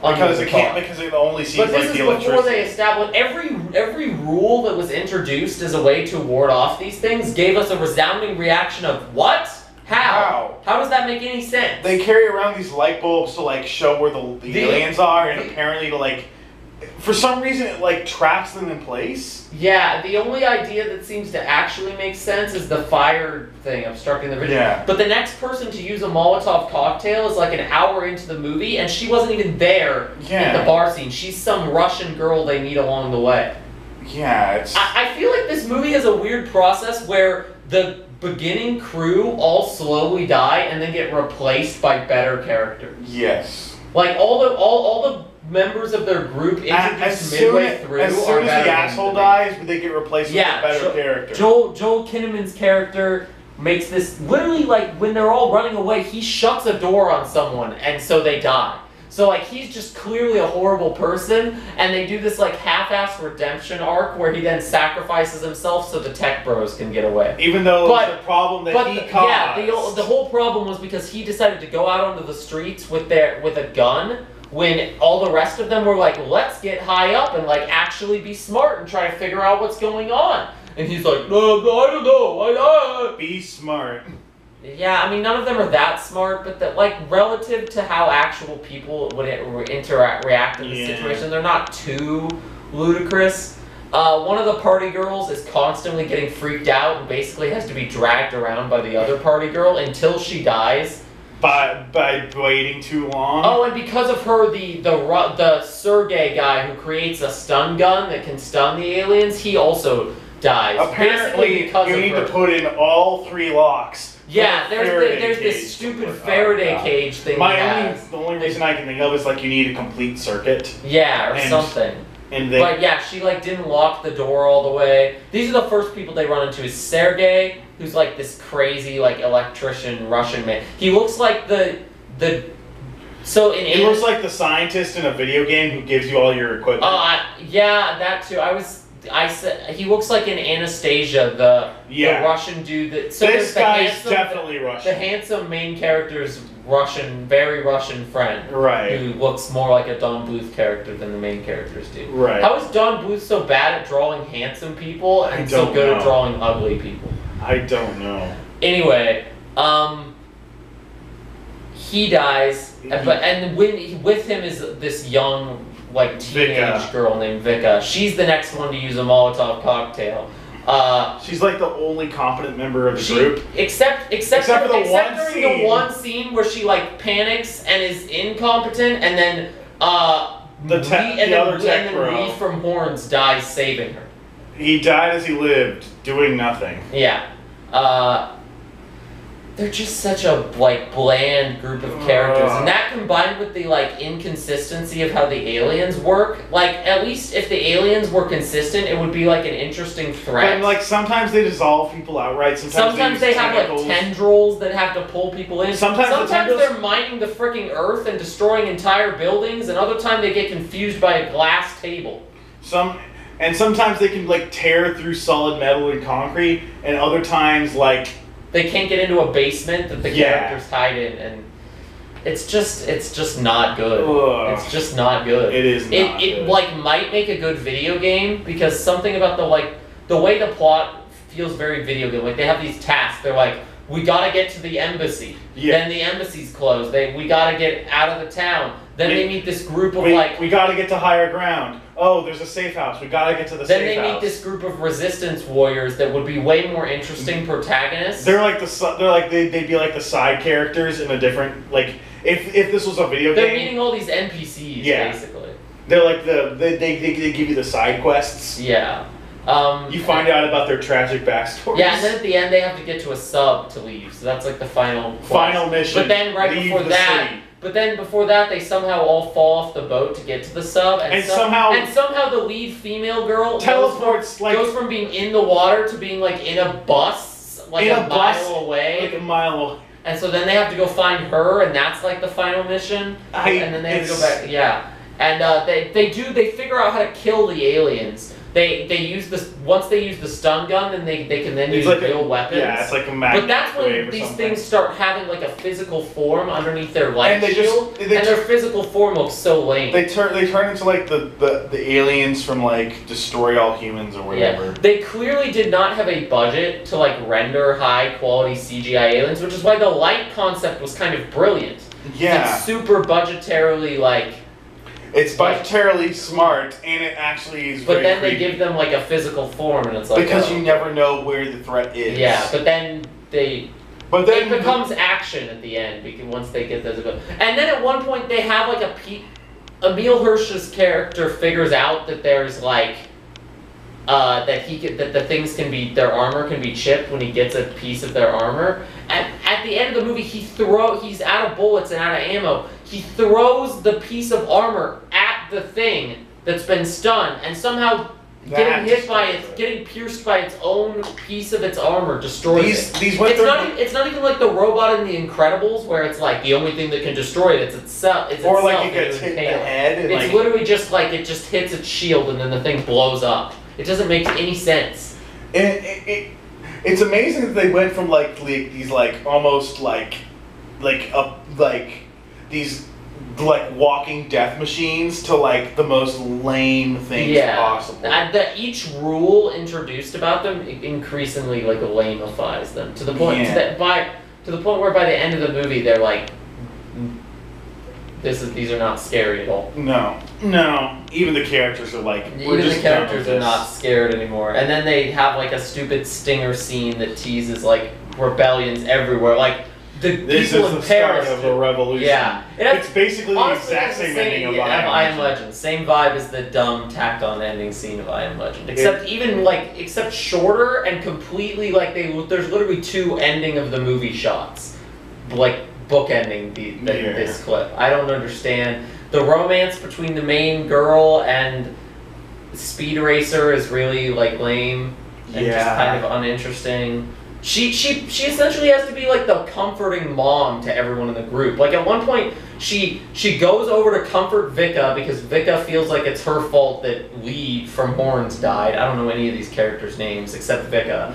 Speaker 4: Because it can't, because it only sees like the electricity.
Speaker 3: But this is before they established every rule that was introduced as a way to ward off these things gave us a resounding reaction of what? How? How does that make any sense?
Speaker 4: They carry around these light bulbs to like show where the aliens are, and apparently to like, for some reason it like traps them in place.
Speaker 3: Yeah, the only idea that seems to actually make sense is the fire thing obstructing the vision.
Speaker 4: Yeah.
Speaker 3: But the next person to use a Molotov cocktail is like an hour into the movie, and she wasn't even there at the bar scene. She's some Russian girl they meet along the way.
Speaker 4: Yeah, it's...
Speaker 3: I feel like this movie has a weird process where the beginning crew all slowly die and then get replaced by better characters.
Speaker 4: Yes.
Speaker 3: Like all the members of their group introduced midway through
Speaker 4: as soon as the asshole dies, they get replaced with a better character.
Speaker 3: Joel Kinnaman's character makes this literally like when they're all running away, he shuts a door on someone and so they die. So like he's just clearly a horrible person, and they do this like half-assed redemption arc where he then sacrifices himself so the tech bros can get away.
Speaker 4: Even though the problem that he caused.
Speaker 3: Yeah, the whole problem was because he decided to go out onto the streets with a gun when all the rest of them were like, let's get high up and like actually be smart and try to figure out what's going on. And he's like, no, I don't know.
Speaker 4: Be smart.
Speaker 3: Yeah, I mean, none of them are that smart, but that, like, relative to how actual people would react in this situation, they're not too ludicrous. One of the party girls is constantly getting freaked out and basically has to be dragged around by the other party girl until she dies.
Speaker 4: By waiting too long?
Speaker 3: Oh, and because of her, the Sergey guy who creates a stun gun that can stun the aliens, he also dies.
Speaker 4: Apparently, you need to put in all 3 locks.
Speaker 3: Yeah, there's this stupid Faraday cage thing.
Speaker 4: The only reason I can think of is like you need a complete circuit.
Speaker 3: Yeah, or something. But yeah, she like didn't lock the door all the way. These are the first people they run into is Sergey, who's like this crazy like electrician Russian man. He looks like he
Speaker 4: looks like the scientist in a video game who gives you all your equipment.
Speaker 3: Yeah, that too. I said he looks like an Anastasia, the Russian dude.
Speaker 4: This guy's definitely Russian.
Speaker 3: The handsome main character's Russian, very Russian friend,
Speaker 4: right?
Speaker 3: Who looks more like a Don Bluth character than the main characters do.
Speaker 4: Right.
Speaker 3: How is Don Bluth so bad at drawing handsome people and so good at drawing ugly people?
Speaker 4: I don't know.
Speaker 3: Anyway, he dies, and with him is this young, like, teenage girl named Vika. She's the next one to use a Molotov cocktail.
Speaker 4: She's like the only competent member of the group.
Speaker 3: Except during the one scene where she like panics and is incompetent, and then Lee from Horns dies saving her.
Speaker 4: He died as he lived, doing nothing.
Speaker 3: Yeah. They're just such a like bland group of characters, and that combined with the like inconsistency of how the aliens work, like at least if the aliens were consistent, it would be like an interesting threat.
Speaker 4: But like sometimes they dissolve people outright.
Speaker 3: Sometimes they have like tendrils that have to pull people in. Sometimes they're mining the freaking earth and destroying entire buildings, and other time they get confused by a glass table.
Speaker 4: And sometimes they can like tear through solid metal and concrete, and other times like
Speaker 3: they can't get into a basement that the characters hide in, and it's just not good.
Speaker 4: Ugh.
Speaker 3: It's just not good.
Speaker 4: It is not good.
Speaker 3: It like might make a good video game because something about the way the plot feels very video game. Like they have these tasks. They're like, we gotta get to the embassy. Yeah. Then the embassy's closed. We gotta get out of the town. Then they meet this group of
Speaker 4: we gotta get to higher ground. Oh, there's a safe house. We gotta get to the safe house.
Speaker 3: Then they meet this group of resistance warriors that would be way more interesting protagonists.
Speaker 4: They're like they'd be like the side characters in a different like if this was a video game.
Speaker 3: They're meeting all these NPCs basically.
Speaker 4: They're like they give you the side quests.
Speaker 3: Yeah.
Speaker 4: You find out about their tragic backstories.
Speaker 3: Yeah, and then at the end they have to get to a sub to leave. So that's like the final mission.
Speaker 4: But
Speaker 3: then right before that. But then before that, they somehow all fall off the boat to get to the sub, and somehow the lead female girl
Speaker 4: teleports
Speaker 3: goes from being in the water to being like in a bus, like a mile away.
Speaker 4: Like a mile away.
Speaker 3: And so then they have to go find her, and that's like the final mission. And then they have to go back. Yeah, and they figure out how to kill the aliens. They use this once they use the stun gun, then they can then use real weapons.
Speaker 4: Yeah, it's like a magnet.
Speaker 3: But that's when these things start having like a physical form underneath their light shield, and their physical form looks so lame.
Speaker 4: They turn into like the aliens from like Destroy All Humans or whatever.
Speaker 3: Yeah. They clearly did not have a budget to like render high quality CGI aliens, which is why the light concept was kind of brilliant.
Speaker 4: Yeah.
Speaker 3: It's super budgetarily like.
Speaker 4: It's budgetarily smart, and it actually is.
Speaker 3: But then
Speaker 4: creepy.
Speaker 3: they give them like a physical form, and it's like
Speaker 4: because you never know where the threat is.
Speaker 3: Yeah, but then it becomes action at the end because once they get those. And then at one point they have like Emil Hirsch's character figures out that there's like that the things can be their armor can be chipped when he gets a piece of their armor. At the end of the movie, he's out of bullets and out of ammo. He throws the piece of armor at the thing that's been stunned, and somehow getting pierced by its own piece of its armor destroys it. It's not even like the robot in The Incredibles where it's like the only thing that can destroy it is itself.
Speaker 4: Or like it gets hit in the head.
Speaker 3: It's literally just like it just hits its shield and then the thing blows up. It doesn't make any sense.
Speaker 4: It's amazing that they went from these almost these walking death machines to like the most lame things possible.
Speaker 3: That each rule introduced about them increasingly like lamifies them to the point to the point where by the end of the movie they're like, these are not scary at all.
Speaker 4: No. Even the characters are like,
Speaker 3: the characters are not scared anymore. And then they have like a stupid stinger scene that teases like rebellions everywhere. Like
Speaker 4: this is the start of a revolution.
Speaker 3: Yeah,
Speaker 4: it's basically the exact same ending of I Am Legend.
Speaker 3: Same vibe as the dumb tacked on ending scene of I Am Legend. Except shorter and completely like there's literally 2 ending of the movie shots, like bookending this clip. I don't understand. The romance between the main girl and Speed Racer is really like lame and just kind of uninteresting. She essentially has to be like the comforting mom to everyone in the group. Like at one point she goes over to comfort Vika because Vika feels like it's her fault that Lee from Horns died. I don't know any of these characters' names except Vika.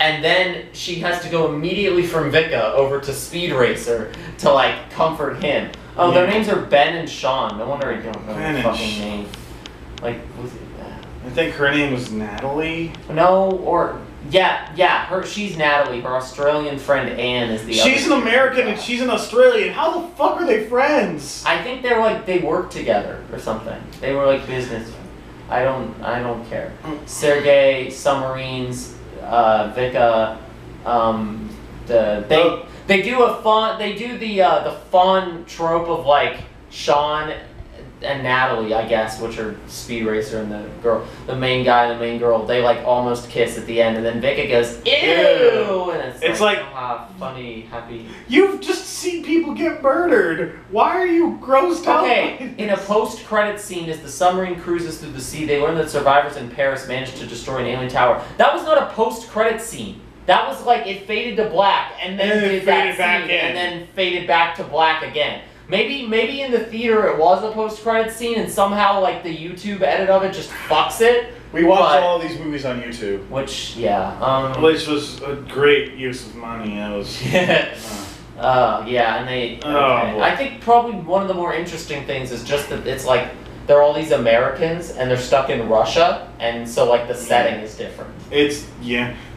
Speaker 3: And then she has to go immediately from Vika over to Speed Racer to like comfort him. Oh, their names are Ben and Sean. No wonder I don't know their fucking name. Like,
Speaker 4: I think her name was Natalie.
Speaker 3: No, or she's Natalie. Her Australian friend Anne is the other.
Speaker 4: She's an American and she's an Australian. How the fuck are they friends?
Speaker 3: I think they're like they work together or something. They were like business. I don't care. Sergey, Submarines. Vika, they do the fun trope of like Sean and Natalie, I guess, which are Speed Racer and the main guy and the main girl. They like almost kiss at the end, and then Vika goes ew, and it's like funny, happy.
Speaker 4: You've just seen people get murdered. Why are you grossed out?
Speaker 3: Okay, in a post-credit scene, as the submarine cruises through the sea, they learn that survivors in Paris managed to destroy an alien tower. That was not a post-credit scene. That was like it faded to black, and then did that scene, and then faded back to black again. Maybe in the theater it was a post-credit scene, and somehow like the YouTube edit of it just fucks it.
Speaker 4: We watched all of these movies on YouTube.
Speaker 3: Which
Speaker 4: was a great use of money. It was.
Speaker 3: And they. Okay. I think probably one of the more interesting things is just that it's like they're all these Americans and they're stuck in Russia, and so like the setting is different.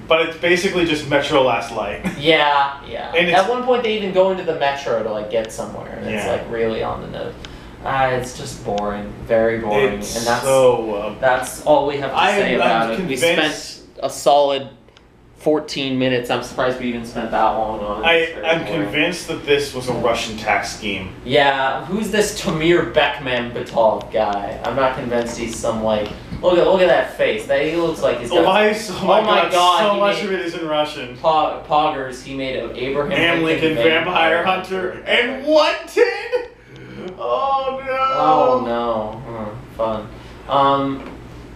Speaker 4: But it's basically just Metro Last Light.
Speaker 3: Yeah. And at one point they even go into the metro to like get somewhere, and it's like really on the nose. It's just boring, very boring, and that's all we have to say about it. We spent a solid 14 minutes. I'm surprised we even spent that long on it.
Speaker 4: I'm convinced that this was a Russian tax scheme.
Speaker 3: Yeah, who's this Tamir Bekmambetov guy? I'm not convinced he's some like Look at that face. He looks like he's got...
Speaker 4: Oh my god, so much of it is in Russian.
Speaker 3: Poggers, he made an Abraham
Speaker 4: Lincoln Vampire Hunter and wanted! Oh no!
Speaker 3: Oh no. Fun.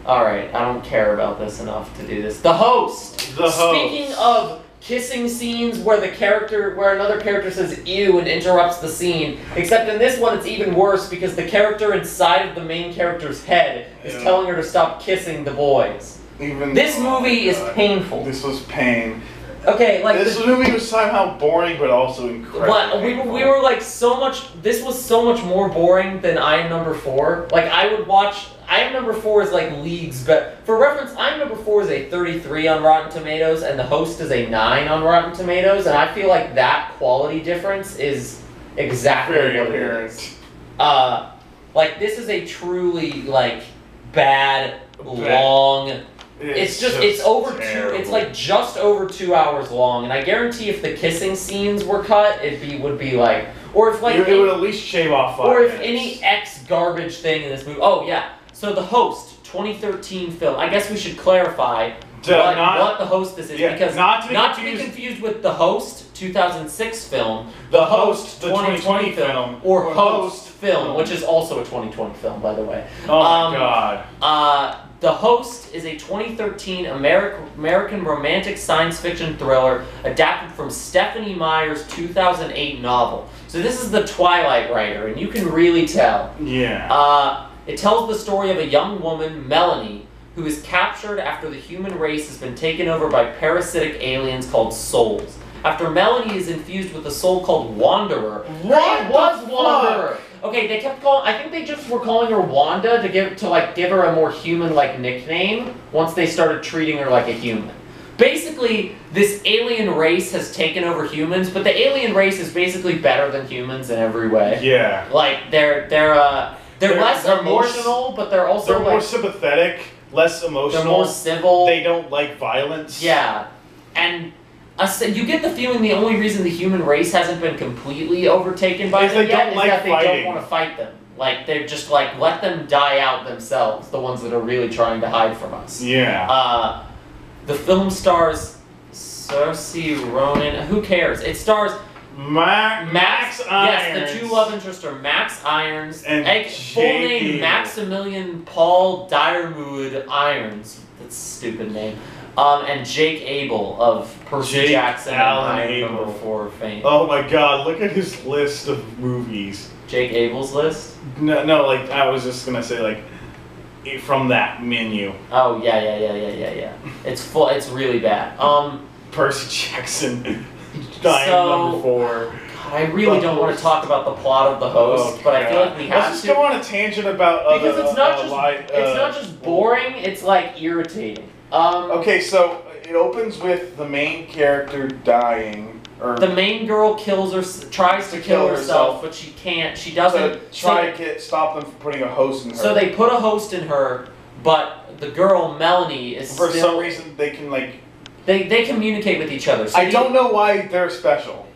Speaker 3: Alright, I don't care about this enough to do this. The host! Speaking of kissing scenes where another character says ew and interrupts the scene, except in this one it's even worse because the character inside of the main character's head is telling her to stop kissing the boys. This movie is painful.
Speaker 1: This was pain.
Speaker 3: Okay, like
Speaker 1: this movie was somehow boring, but also incredible.
Speaker 3: We were like so much. This was so much more boring than I Am Number 4. Like I would watch. I Am Number 4 is like leagues, but for reference, I Am Number 4 is a 33 on Rotten Tomatoes, and The Host is a 9 on Rotten Tomatoes, and I feel like that quality difference is exactly what it is. Like this is a truly like bad. Long. It's over terrible. It's like just over 2 hours long, and I guarantee if the kissing scenes were cut, would be like, or if like
Speaker 1: it would at least shave off 5
Speaker 3: or if
Speaker 1: minutes.
Speaker 3: any X garbage thing in this movie. Oh yeah, so The Host, 2013 film. I guess we should clarify what The Host this is because not to be confused with The Host, 2006 film,
Speaker 1: The Host, the 2020 film,
Speaker 3: or Host film, which is also a 2020 film, by the way.
Speaker 1: Oh my god.
Speaker 3: The Host is a 2013 American romantic science fiction thriller adapted from Stephenie Meyer's 2008 novel. So this is the Twilight writer, and you can really tell.
Speaker 1: Yeah.
Speaker 3: It tells the story of a young woman, Melanie, who is captured after the human race has been taken over by parasitic aliens called souls. After Melanie is infused with a soul called Wanderer.
Speaker 1: What
Speaker 3: was
Speaker 1: the
Speaker 3: Wanderer?
Speaker 1: fuck?
Speaker 3: Okay, they kept calling. I think they just were calling her Wanda to give her a more human-like nickname. Once they started treating her like a human. Basically, this alien race has taken over humans, but the alien race is basically better than humans in every way.
Speaker 1: Yeah.
Speaker 3: Like they're less emotional, but they're also
Speaker 1: more sympathetic, less emotional.
Speaker 3: They're more civil.
Speaker 1: They don't like violence.
Speaker 3: Yeah, and. You get the feeling the only reason the human race hasn't been completely overtaken by them yet is that they don't want to fight them. Like, they're just like, let them die out themselves, the ones that are really trying to hide from us.
Speaker 1: Yeah.
Speaker 3: The film stars Saoirse Ronan. Who cares? It stars
Speaker 1: Max Irons.
Speaker 3: Yes, the two love interests are Max Irons
Speaker 1: and
Speaker 3: full name Maximilian Paul Diarmuid Irons. That's a stupid name. And Jake Abel of Percy Jackson and I Am Number 4 fame.
Speaker 1: Oh my god, look at his list of movies.
Speaker 3: Jake Abel's list?
Speaker 1: No, like, I was just gonna say, like, from that menu.
Speaker 3: Oh, yeah. It's full, it's really bad.
Speaker 1: Percy Jackson, I Am Number 4.
Speaker 3: God, I really don't want to talk about the plot of The Host, but I feel like we have to.
Speaker 1: Let's just go on a tangent about
Speaker 3: because it's not just boring, it's like irritating.
Speaker 1: Okay, so it opens with the main character dying.
Speaker 3: The main girl tries to kill herself, but she can't. She doesn't.
Speaker 1: To stop them from putting a host in her.
Speaker 3: So they put a host in her, but the girl Melanie is
Speaker 1: for some reason they can
Speaker 3: they communicate with each other. So
Speaker 1: I don't know why they're special.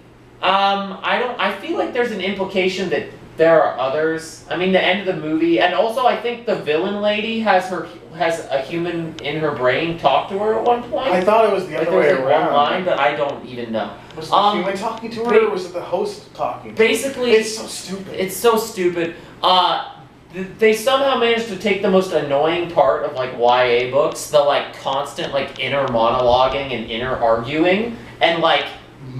Speaker 3: I feel like there's an implication that there are others. I mean, the end of the movie, and also I think the villain lady has a human in her brain talk to her at one point.
Speaker 1: I thought it was the other way around.
Speaker 3: One line, but I don't even know.
Speaker 1: Was the human talking to her, or was it the host talking to her?
Speaker 3: Basically,
Speaker 1: it's so stupid.
Speaker 3: It's so stupid. They somehow managed to take the most annoying part of like YA books, the like constant like inner monologuing and inner arguing, and like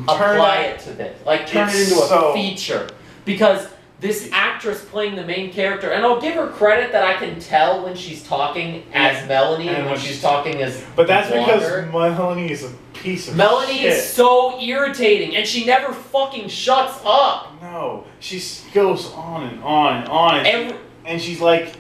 Speaker 3: apply it to this. Like turn it into a feature. Because this actress playing the main character, and I'll give her credit that I can tell when she's talking as Melanie and when she's talking as
Speaker 1: But that's because Melanie is a piece of
Speaker 3: Melanie
Speaker 1: shit.
Speaker 3: is so irritating, and she never fucking shuts up.
Speaker 1: No, she goes on and on and on, and she's like,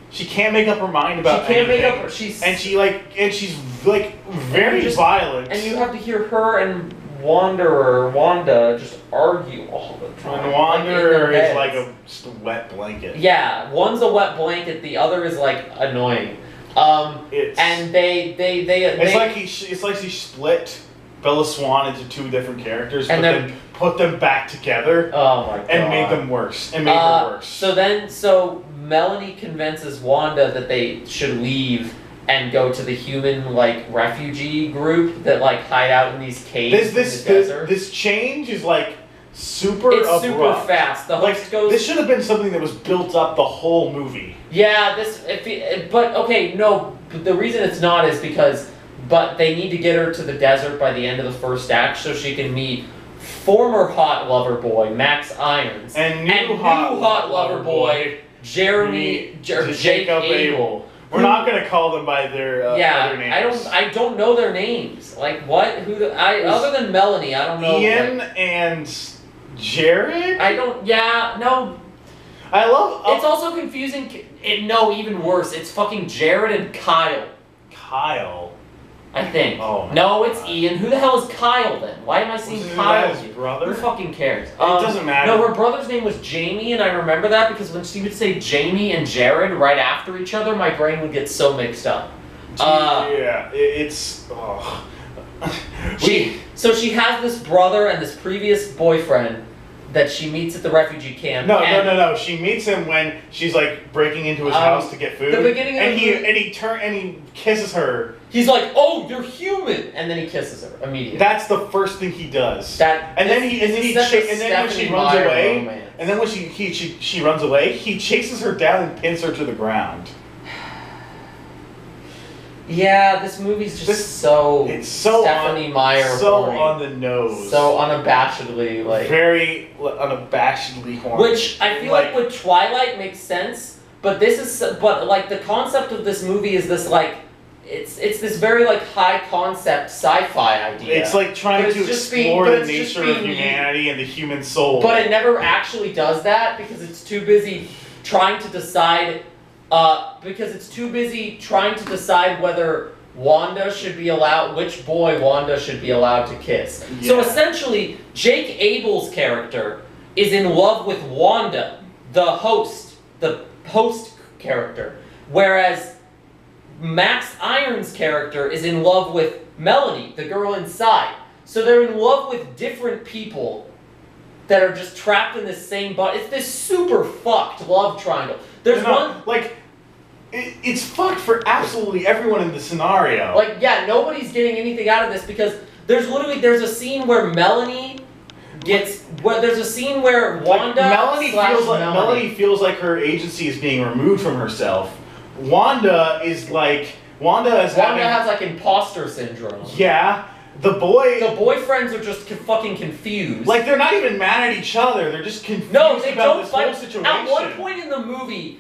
Speaker 1: she can't make up her mind about anything. She can't make up. She's very violent.
Speaker 3: And you have to hear her and Wanda just argue all the time.
Speaker 1: And Wanderer is like just a wet blanket.
Speaker 3: Yeah, one's a wet blanket, the other is like annoying.
Speaker 1: It's like she split Bella Swan into two different characters, but then put them back together.
Speaker 3: Oh my god!
Speaker 1: And made them worse. And made her worse.
Speaker 3: So Melanie convinces Wanda that they should leave and go to the human, like, refugee group that, like, hide out in these caves in the desert.
Speaker 1: This change is, like, super abrupt.
Speaker 3: Super fast. The host goes...
Speaker 1: This should have been something that was built up the whole movie.
Speaker 3: Yeah, but, okay, no, but the reason it's not is because... But they need to get her to the desert by the end of the first act so she can meet former hot lover boy, Max Irons.
Speaker 1: And new hot lover boy,
Speaker 3: Jake Abel.
Speaker 1: We're not gonna call them by their other names.
Speaker 3: I don't know their names. Like what? Other than Melanie, I don't know.
Speaker 1: Ian and Jared.
Speaker 3: I don't. Yeah, no.
Speaker 1: I love.
Speaker 3: It's also confusing. No, even worse. It's fucking Jared and Kyle.
Speaker 1: Kyle.
Speaker 3: I think.
Speaker 1: Oh.
Speaker 3: No, it's Ian. Who the hell is Kyle then? Why am I seeing Kyle?
Speaker 1: His brother?
Speaker 3: Who fucking cares? It
Speaker 1: doesn't matter.
Speaker 3: No, her brother's name was Jamie, and I remember that because when she would say Jamie and Jared right after each other, my brain would get so mixed up.
Speaker 1: Yeah, it's. Oh.
Speaker 3: So she has this brother and this previous boyfriend that she meets at the refugee camp.
Speaker 1: No. She meets him when she's like breaking into his house to get food.
Speaker 3: The beginning of
Speaker 1: he kisses her.
Speaker 3: He's like, "Oh, you're human," and then he kisses her immediately.
Speaker 1: That's the first thing he does.
Speaker 3: And then when
Speaker 1: she runs away, and then when she runs away, he chases her down and pins her to the ground.
Speaker 3: Yeah, this movie's just so Stephanie Meyer horny.
Speaker 1: On the nose.
Speaker 3: So unabashedly, like...
Speaker 1: Very unabashedly horny.
Speaker 3: Which I feel like with Twilight makes sense, but this is... But, like, the concept of this movie is this, like... It's this very, like, high-concept sci-fi idea.
Speaker 1: It's like trying to explore the nature of humanity and the human soul.
Speaker 3: But it never actually does that because it's too busy trying to decide... whether Wanda should be allowed, which boy Wanda should be allowed to kiss. Yeah. So essentially, Jake Abel's character is in love with Wanda, the host character, whereas Max Irons' character is in love with Melanie, the girl inside. So they're in love with different people that are just trapped in this same body. It's this super fucked love triangle. There's one...
Speaker 1: Like... It's fucked for absolutely everyone in the scenario.
Speaker 3: Like, yeah, nobody's getting anything out of this because there's a scene where Melanie gets... there's a scene where Wanda...
Speaker 1: Melanie feels like her agency is being removed from herself. Wanda has like
Speaker 3: imposter syndrome.
Speaker 1: Yeah. The
Speaker 3: boyfriends are just fucking confused.
Speaker 1: Like, they're not even mad at each other. They're just confused about this whole situation.
Speaker 3: At one point in the movie...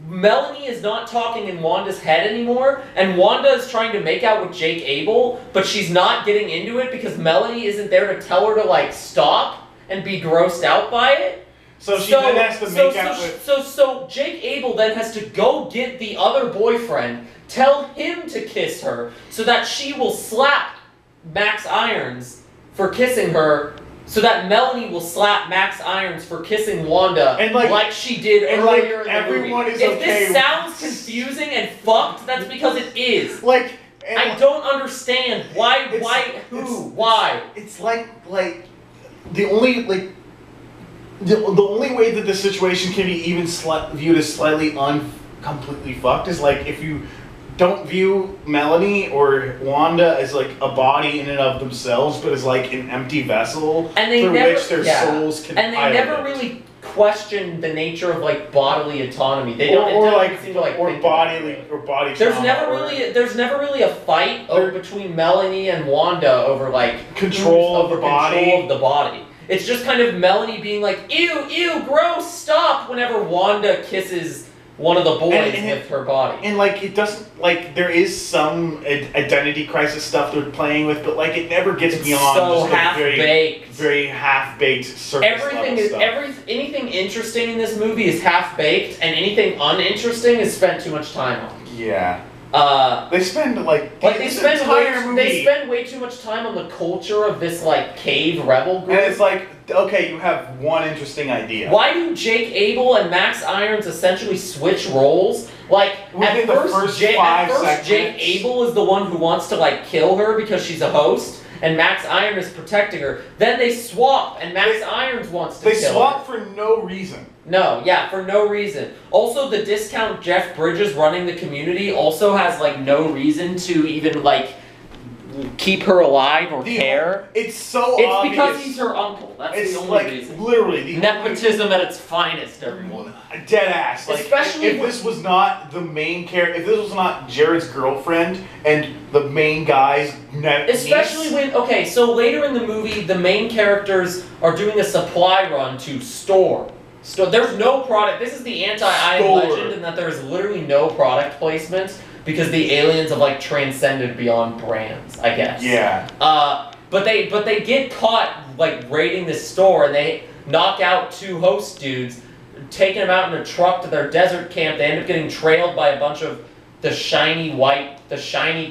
Speaker 3: Melanie is not talking in Wanda's head anymore, and Wanda is trying to make out with Jake Abel, but she's not getting into it because Melanie isn't there to tell her to, like, stop and be grossed out by it.
Speaker 1: So she then has to make out with...
Speaker 3: So Jake Abel then has to go get the other boyfriend, tell him to kiss her, so that she will slap Max Irons for kissing her, so that Melanie will slap Max Irons for kissing Wanda
Speaker 1: and
Speaker 3: like she did earlier in the
Speaker 1: everyone
Speaker 3: movie.
Speaker 1: Is
Speaker 3: if
Speaker 1: okay
Speaker 3: this sounds confusing and fucked, that's because it is. I don't understand why.
Speaker 1: It's like the only way that the situation can be even viewed as slightly completely fucked is like if you don't view Melanie or Wanda as like a body in and of themselves, but as like an empty vessel through which their souls can.
Speaker 3: And they never really question the nature of like bodily autonomy. They don't.
Speaker 1: Body.
Speaker 3: There's never really a fight between Melanie and Wanda over like
Speaker 1: control of the
Speaker 3: body. It's just kind of Melanie being like, ew, gross, stop, whenever Wanda kisses one of the boys with her body.
Speaker 1: And, like, it doesn't, like, there is some identity crisis stuff they're playing with, but, like, it never gets beyond
Speaker 3: so
Speaker 1: just very half-baked surface level stuff.
Speaker 3: Anything interesting in this movie is half-baked, and anything uninteresting is spent too much time on.
Speaker 1: Yeah. They spend, they
Speaker 3: spend way too much time on the culture of this, like, cave rebel group.
Speaker 1: And it's like, okay, you have one interesting idea.
Speaker 3: Why do Jake Abel and Max Irons essentially switch roles? Like, at first Jake Abel is the one who wants to, like, kill her because she's a host, and Max Iron is protecting her. Then they swap, and Max Irons wants to kill her.
Speaker 1: They swap for no reason.
Speaker 3: No, yeah, for no reason. Also, the discount Jeff Bridges running the community also has, like, no reason to even, like, keep her alive or care.
Speaker 1: It's so obvious.
Speaker 3: It's because he's her uncle. That's the only reason.
Speaker 1: Literally.
Speaker 3: Nepotism at its finest, everyone.
Speaker 1: Dead ass. Like,
Speaker 3: especially
Speaker 1: if this was not the main character, if this was not Jared's girlfriend and the main guy's
Speaker 3: especially when, okay, so later in the movie, the main characters are doing a supply run to store. There's no product. This is the anti-I Am Legend in that there's literally no product placement because the aliens have, like, transcended beyond brands, I guess.
Speaker 1: Yeah.
Speaker 3: But they get caught, like, raiding this store, and they knock out 2 host dudes, taking them out in a truck to their desert camp. They end up getting trailed by a bunch of the shiny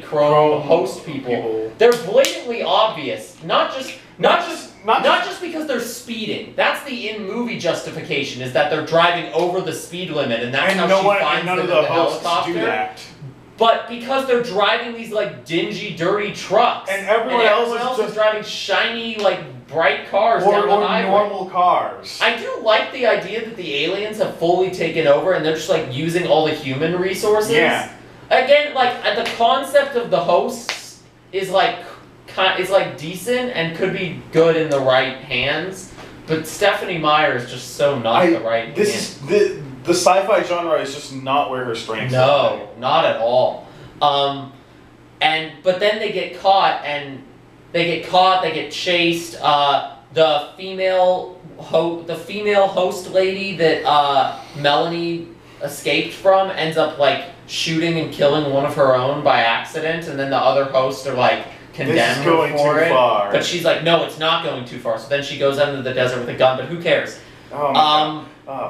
Speaker 3: chrome host people. They're blatantly obvious. Not just because they're speeding. That's the in-movie justification, is that they're driving over the speed limit, and that's how she finds them in the helicopter.
Speaker 1: Do that.
Speaker 3: But because they're driving these, like, dingy, dirty trucks,
Speaker 1: and everyone else
Speaker 3: is driving shiny, like, bright cars down the highway.
Speaker 1: Or normal cars.
Speaker 3: I do like the idea that the aliens have fully taken over, and they're just, like, using all the human resources.
Speaker 1: Yeah.
Speaker 3: Again, like, the concept of the hosts is, like, decent and could be good in the right hands, but Stephanie Meyer is just so not the right hand.
Speaker 1: The sci-fi genre is just not where her strengths are.
Speaker 3: No, not at all. But then they get caught, they get chased. The female host lady that Melanie escaped from ends up, like, shooting and killing one of her own by accident, and then the other hosts are, like, condemn her for it.
Speaker 1: Far.
Speaker 3: But she's like, no, it's not going too far. So then she goes out into the desert with a gun, but who cares?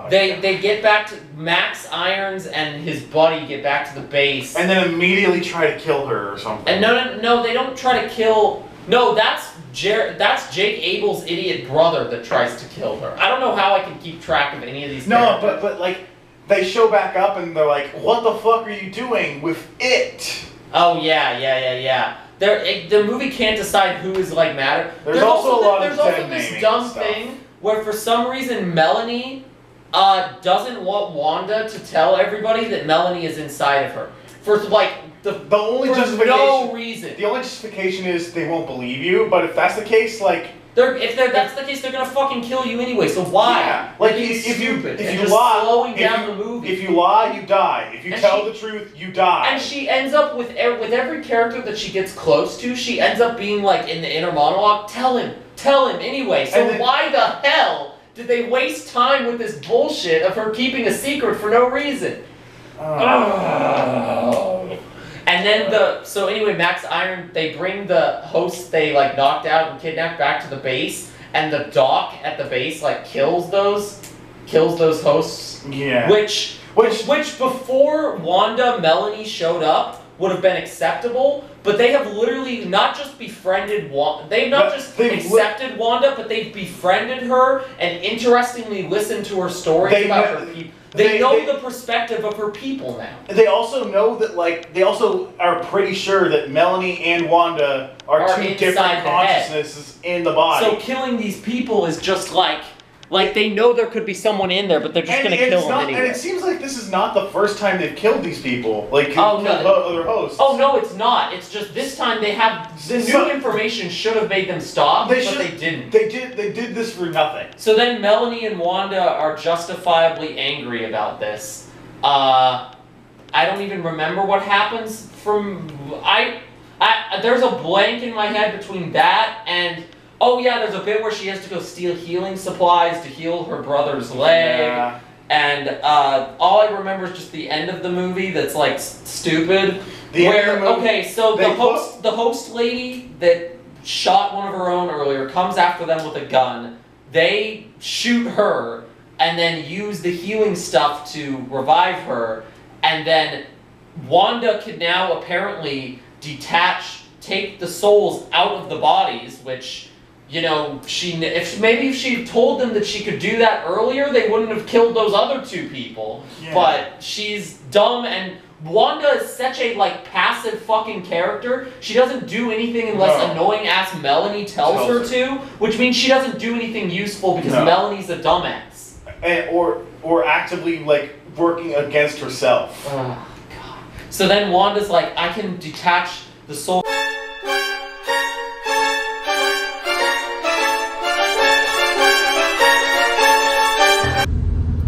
Speaker 3: They get back to Max Irons and his buddy get back to the base,
Speaker 1: and then immediately try to kill her or something.
Speaker 3: And no, they don't try to kill. No, that's Jake Abel's idiot brother that tries to kill her. I don't know how I can keep track of any of these.
Speaker 1: No, but like they show back up and they're like, "What the fuck are you doing with it?"
Speaker 3: Oh yeah. The movie can't decide who is, like, matter.
Speaker 1: There's also
Speaker 3: this dumb thing where for some reason Melanie doesn't want Wanda to tell everybody that Melanie is inside of her. For, like, the only justification. No reason.
Speaker 1: The only justification is they won't believe you. But if that's the case, like.
Speaker 3: If that's the case, they're gonna fucking kill you anyway. So why?
Speaker 1: Yeah. Like if you lie,
Speaker 3: slowing down the movie.
Speaker 1: If you lie, you die. If you tell the truth, you die.
Speaker 3: And she ends up with every character that she gets close to, she ends up being like in the inner monologue. Tell him anyway. So why the hell did they waste time with this bullshit of her keeping a secret for no reason? And then so anyway, Max Iron, they bring the hosts they, like, knocked out and kidnapped back to the base, and the doc at the base, like, kills those hosts.
Speaker 1: Yeah.
Speaker 3: Which before Melanie showed up would have been acceptable, but they have literally not just befriended Wanda, they've not just accepted Wanda, but they've befriended her and interestingly listened to her stories about her people. They know the perspective of her people now.
Speaker 1: They also know that, like, they also are pretty sure that Melanie and Wanda are two different consciousnesses in the body.
Speaker 3: So killing these people is just like they know there could be someone in there, but they're just going to kill them anyway.
Speaker 1: And it seems like this is not the first time they've killed these people. Like, killed other hosts.
Speaker 3: Oh, no, it's not. It's just this time they have... The new information should have made them stop, but they didn't.
Speaker 1: They did this for nothing.
Speaker 3: So then Melanie and Wanda are justifiably angry about this. I don't even remember what happens from... There's a blank in my head between that and... Oh yeah, there's a bit where she has to go steal healing supplies to heal her brother's leg. Yeah. And all I remember is just the end of the movie that's, like, stupid. So the host lady that shot one of her own earlier comes after them with a gun. They shoot her and then use the healing stuff to revive her. And then Wanda can now apparently take the souls out of the bodies, which... You know, if she told them that she could do that earlier, they wouldn't have killed those other 2 people. Yeah. But she's dumb and Wanda is such a, like, passive fucking character. She doesn't do anything unless annoying-ass Melanie tells her to, which means she doesn't do anything useful because Melanie's a dumbass.
Speaker 1: Or actively, like, working against herself.
Speaker 3: Oh, God. So then Wanda's like, I can detach the soul...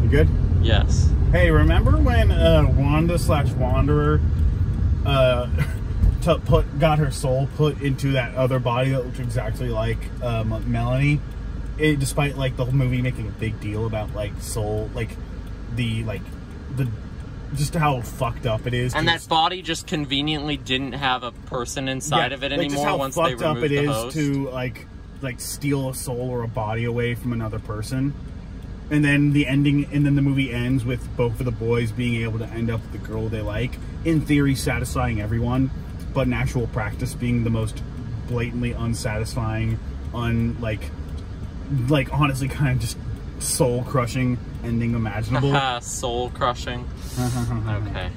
Speaker 1: You good?
Speaker 3: Yes.
Speaker 1: Hey, remember when Wanda/Wanderer got her soul put into that other body that looked exactly like Melanie? Despite like the whole movie making a big deal about like soul, just how fucked up it is.
Speaker 3: And that body just conveniently didn't have a person inside of it anymore.
Speaker 1: Just how
Speaker 3: once
Speaker 1: fucked
Speaker 3: they
Speaker 1: up
Speaker 3: removed
Speaker 1: it
Speaker 3: the
Speaker 1: is
Speaker 3: host.
Speaker 1: to like steal a soul or a body away from another person. And then the movie ends with both of the boys being able to end up with the girl they like, in theory satisfying everyone, but in actual practice being the most blatantly unsatisfying, honestly kind of just soul-crushing ending imaginable.
Speaker 3: Soul-crushing. Okay.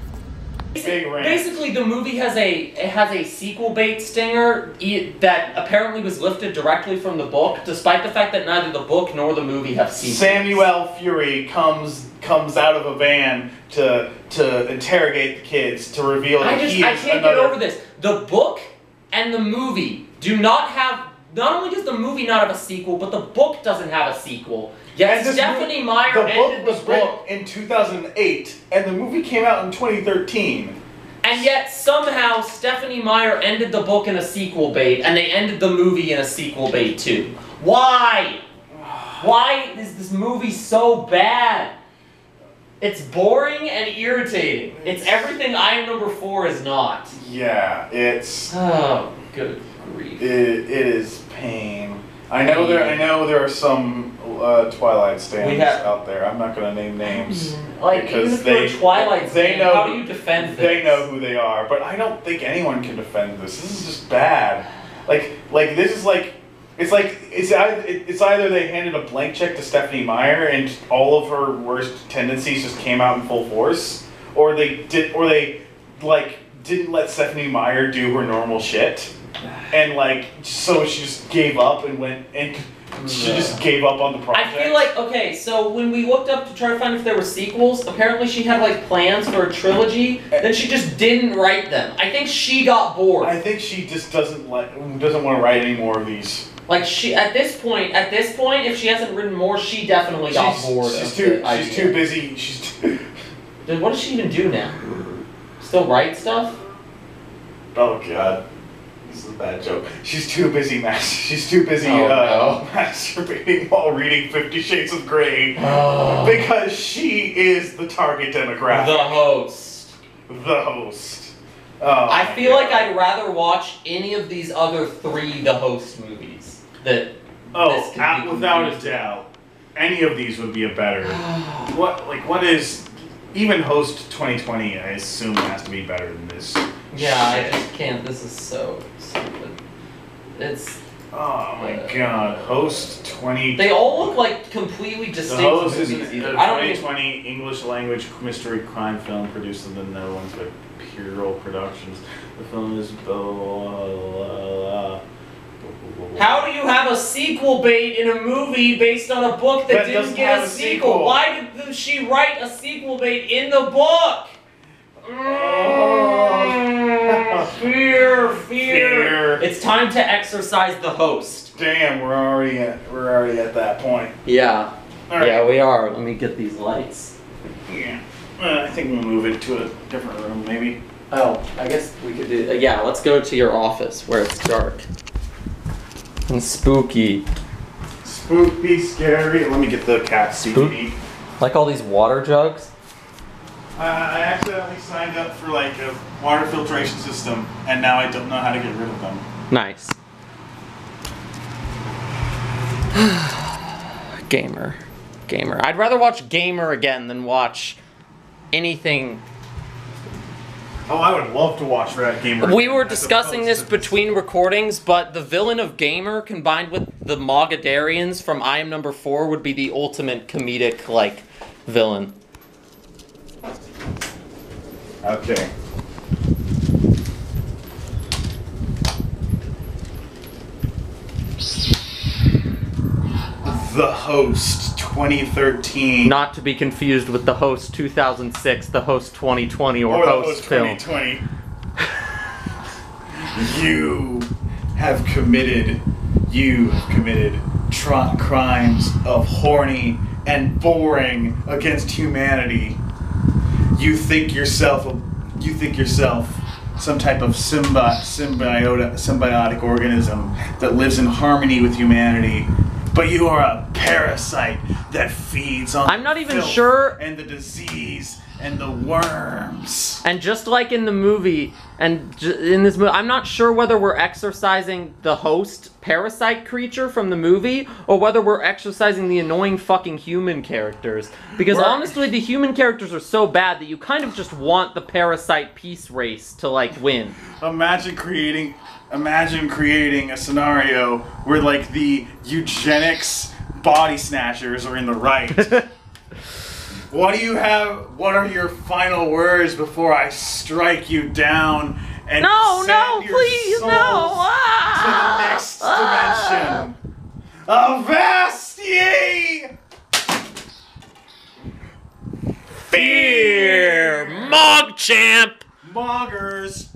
Speaker 1: Big
Speaker 3: Basically, the movie has a sequel bait stinger that apparently was lifted directly from the book, despite the fact that neither the book nor the movie have sequels.
Speaker 1: Samuel Fury comes out of a van to interrogate the kids to reveal that I
Speaker 3: can't get over this. The book and the movie do not have. Not only does the movie not have a sequel, but the book doesn't have a sequel. Yet Stephanie Meyer ended the book
Speaker 1: in 2008, and the movie came out in 2013.
Speaker 3: And yet somehow Stephanie Meyer ended the book in a sequel bait, and they ended the movie in a sequel bait too. Why? Why is this movie so bad? It's boring and irritating. It's everything I Am Number 4 is not.
Speaker 1: Yeah, it's...
Speaker 3: Oh, good grief.
Speaker 1: It is pain. I know there are some Twilight stands out there. I'm not going to name names.
Speaker 3: Like, even if they're Twilight stands, how do you defend this?
Speaker 1: They know who they are, but I don't think anyone can defend this. This is just bad. Like this is like... It's either they handed a blank check to Stephanie Meyer and all of her worst tendencies just came out in full force, or they didn't let Stephanie Meyer do her normal shit, and so she just gave up and she just gave up on the project.
Speaker 3: I feel like, okay, so when we looked up to try to find if there were sequels, apparently she had plans for a trilogy, then she just didn't write them. I think she got bored.
Speaker 1: I think she just doesn't want to write any more of these.
Speaker 3: Like at this point, if she hasn't written more, she definitely got bored.
Speaker 1: She's too busy.
Speaker 3: Then what does she even do now? Still write stuff?
Speaker 1: Oh God, this is a bad joke. She's too busy masturbating while reading 50 Shades of Grey because she is the target demographic.
Speaker 3: The host.
Speaker 1: The host.
Speaker 3: I feel like I'd rather watch any of these other 3 The Host movies.
Speaker 1: Without a doubt, any of these would be a better. What is even Host 2020? I assume has to be better than this.
Speaker 3: Yeah, I just can't. This is so stupid. It's.
Speaker 1: Oh my God, Host 20.
Speaker 3: They all look like completely distinct
Speaker 1: the Host
Speaker 3: movies.
Speaker 1: Is a 2020 English language mystery crime film produced in the Netherlands by Puro Productions. The film is
Speaker 3: How do you have a sequel bait in a movie based on a book that didn't get a sequel? Why did she write a sequel bait in the book? Fear. It's time to exorcise the host.
Speaker 1: Damn, we're already at that point.
Speaker 3: Yeah.
Speaker 1: Right.
Speaker 3: Yeah, we are. Let me get these lights.
Speaker 1: Yeah. I think we'll move it to a different room, maybe.
Speaker 3: Oh, I guess we could do... yeah, let's go to your office where it's dark. And spooky.
Speaker 1: Spooky, scary. Let me get the cat seat.
Speaker 3: Like all these water jugs?
Speaker 1: I accidentally signed up for a water filtration system, and now I don't know how to get rid of them.
Speaker 3: Nice. Gamer. I'd rather watch Gamer again than watch anything.
Speaker 1: Oh, I would love to watch Rat Gamer.
Speaker 3: We were discussing this between recordings, but the villain of Gamer combined with the Mogadarians from I Am Number 4 would be the ultimate comedic, villain.
Speaker 4: Okay. The Host 2013.
Speaker 3: Not to be confused with The Host 2006, The Host 2020, or
Speaker 4: The
Speaker 3: Host film.
Speaker 4: 2020. You have committed crimes of horny and boring against humanity. You think yourself some type of symbiotic organism that lives in harmony with humanity. But you are a parasite that feeds on
Speaker 3: I'm not even sure.
Speaker 4: And the disease and the worms.
Speaker 3: And just like in the movie, in this movie, I'm not sure whether we're exorcising the host parasite creature from the movie or whether we're exorcising the annoying fucking human characters. Because honestly, the human characters are so bad that you kind of just want the parasite peace race to like win.
Speaker 4: Imagine creating a scenario where like the eugenics body snatchers are in the right. What are your final words before I strike you down and send your souls to the next dimension? Avast ye!
Speaker 3: Fear! Mog champ!
Speaker 4: Moggers!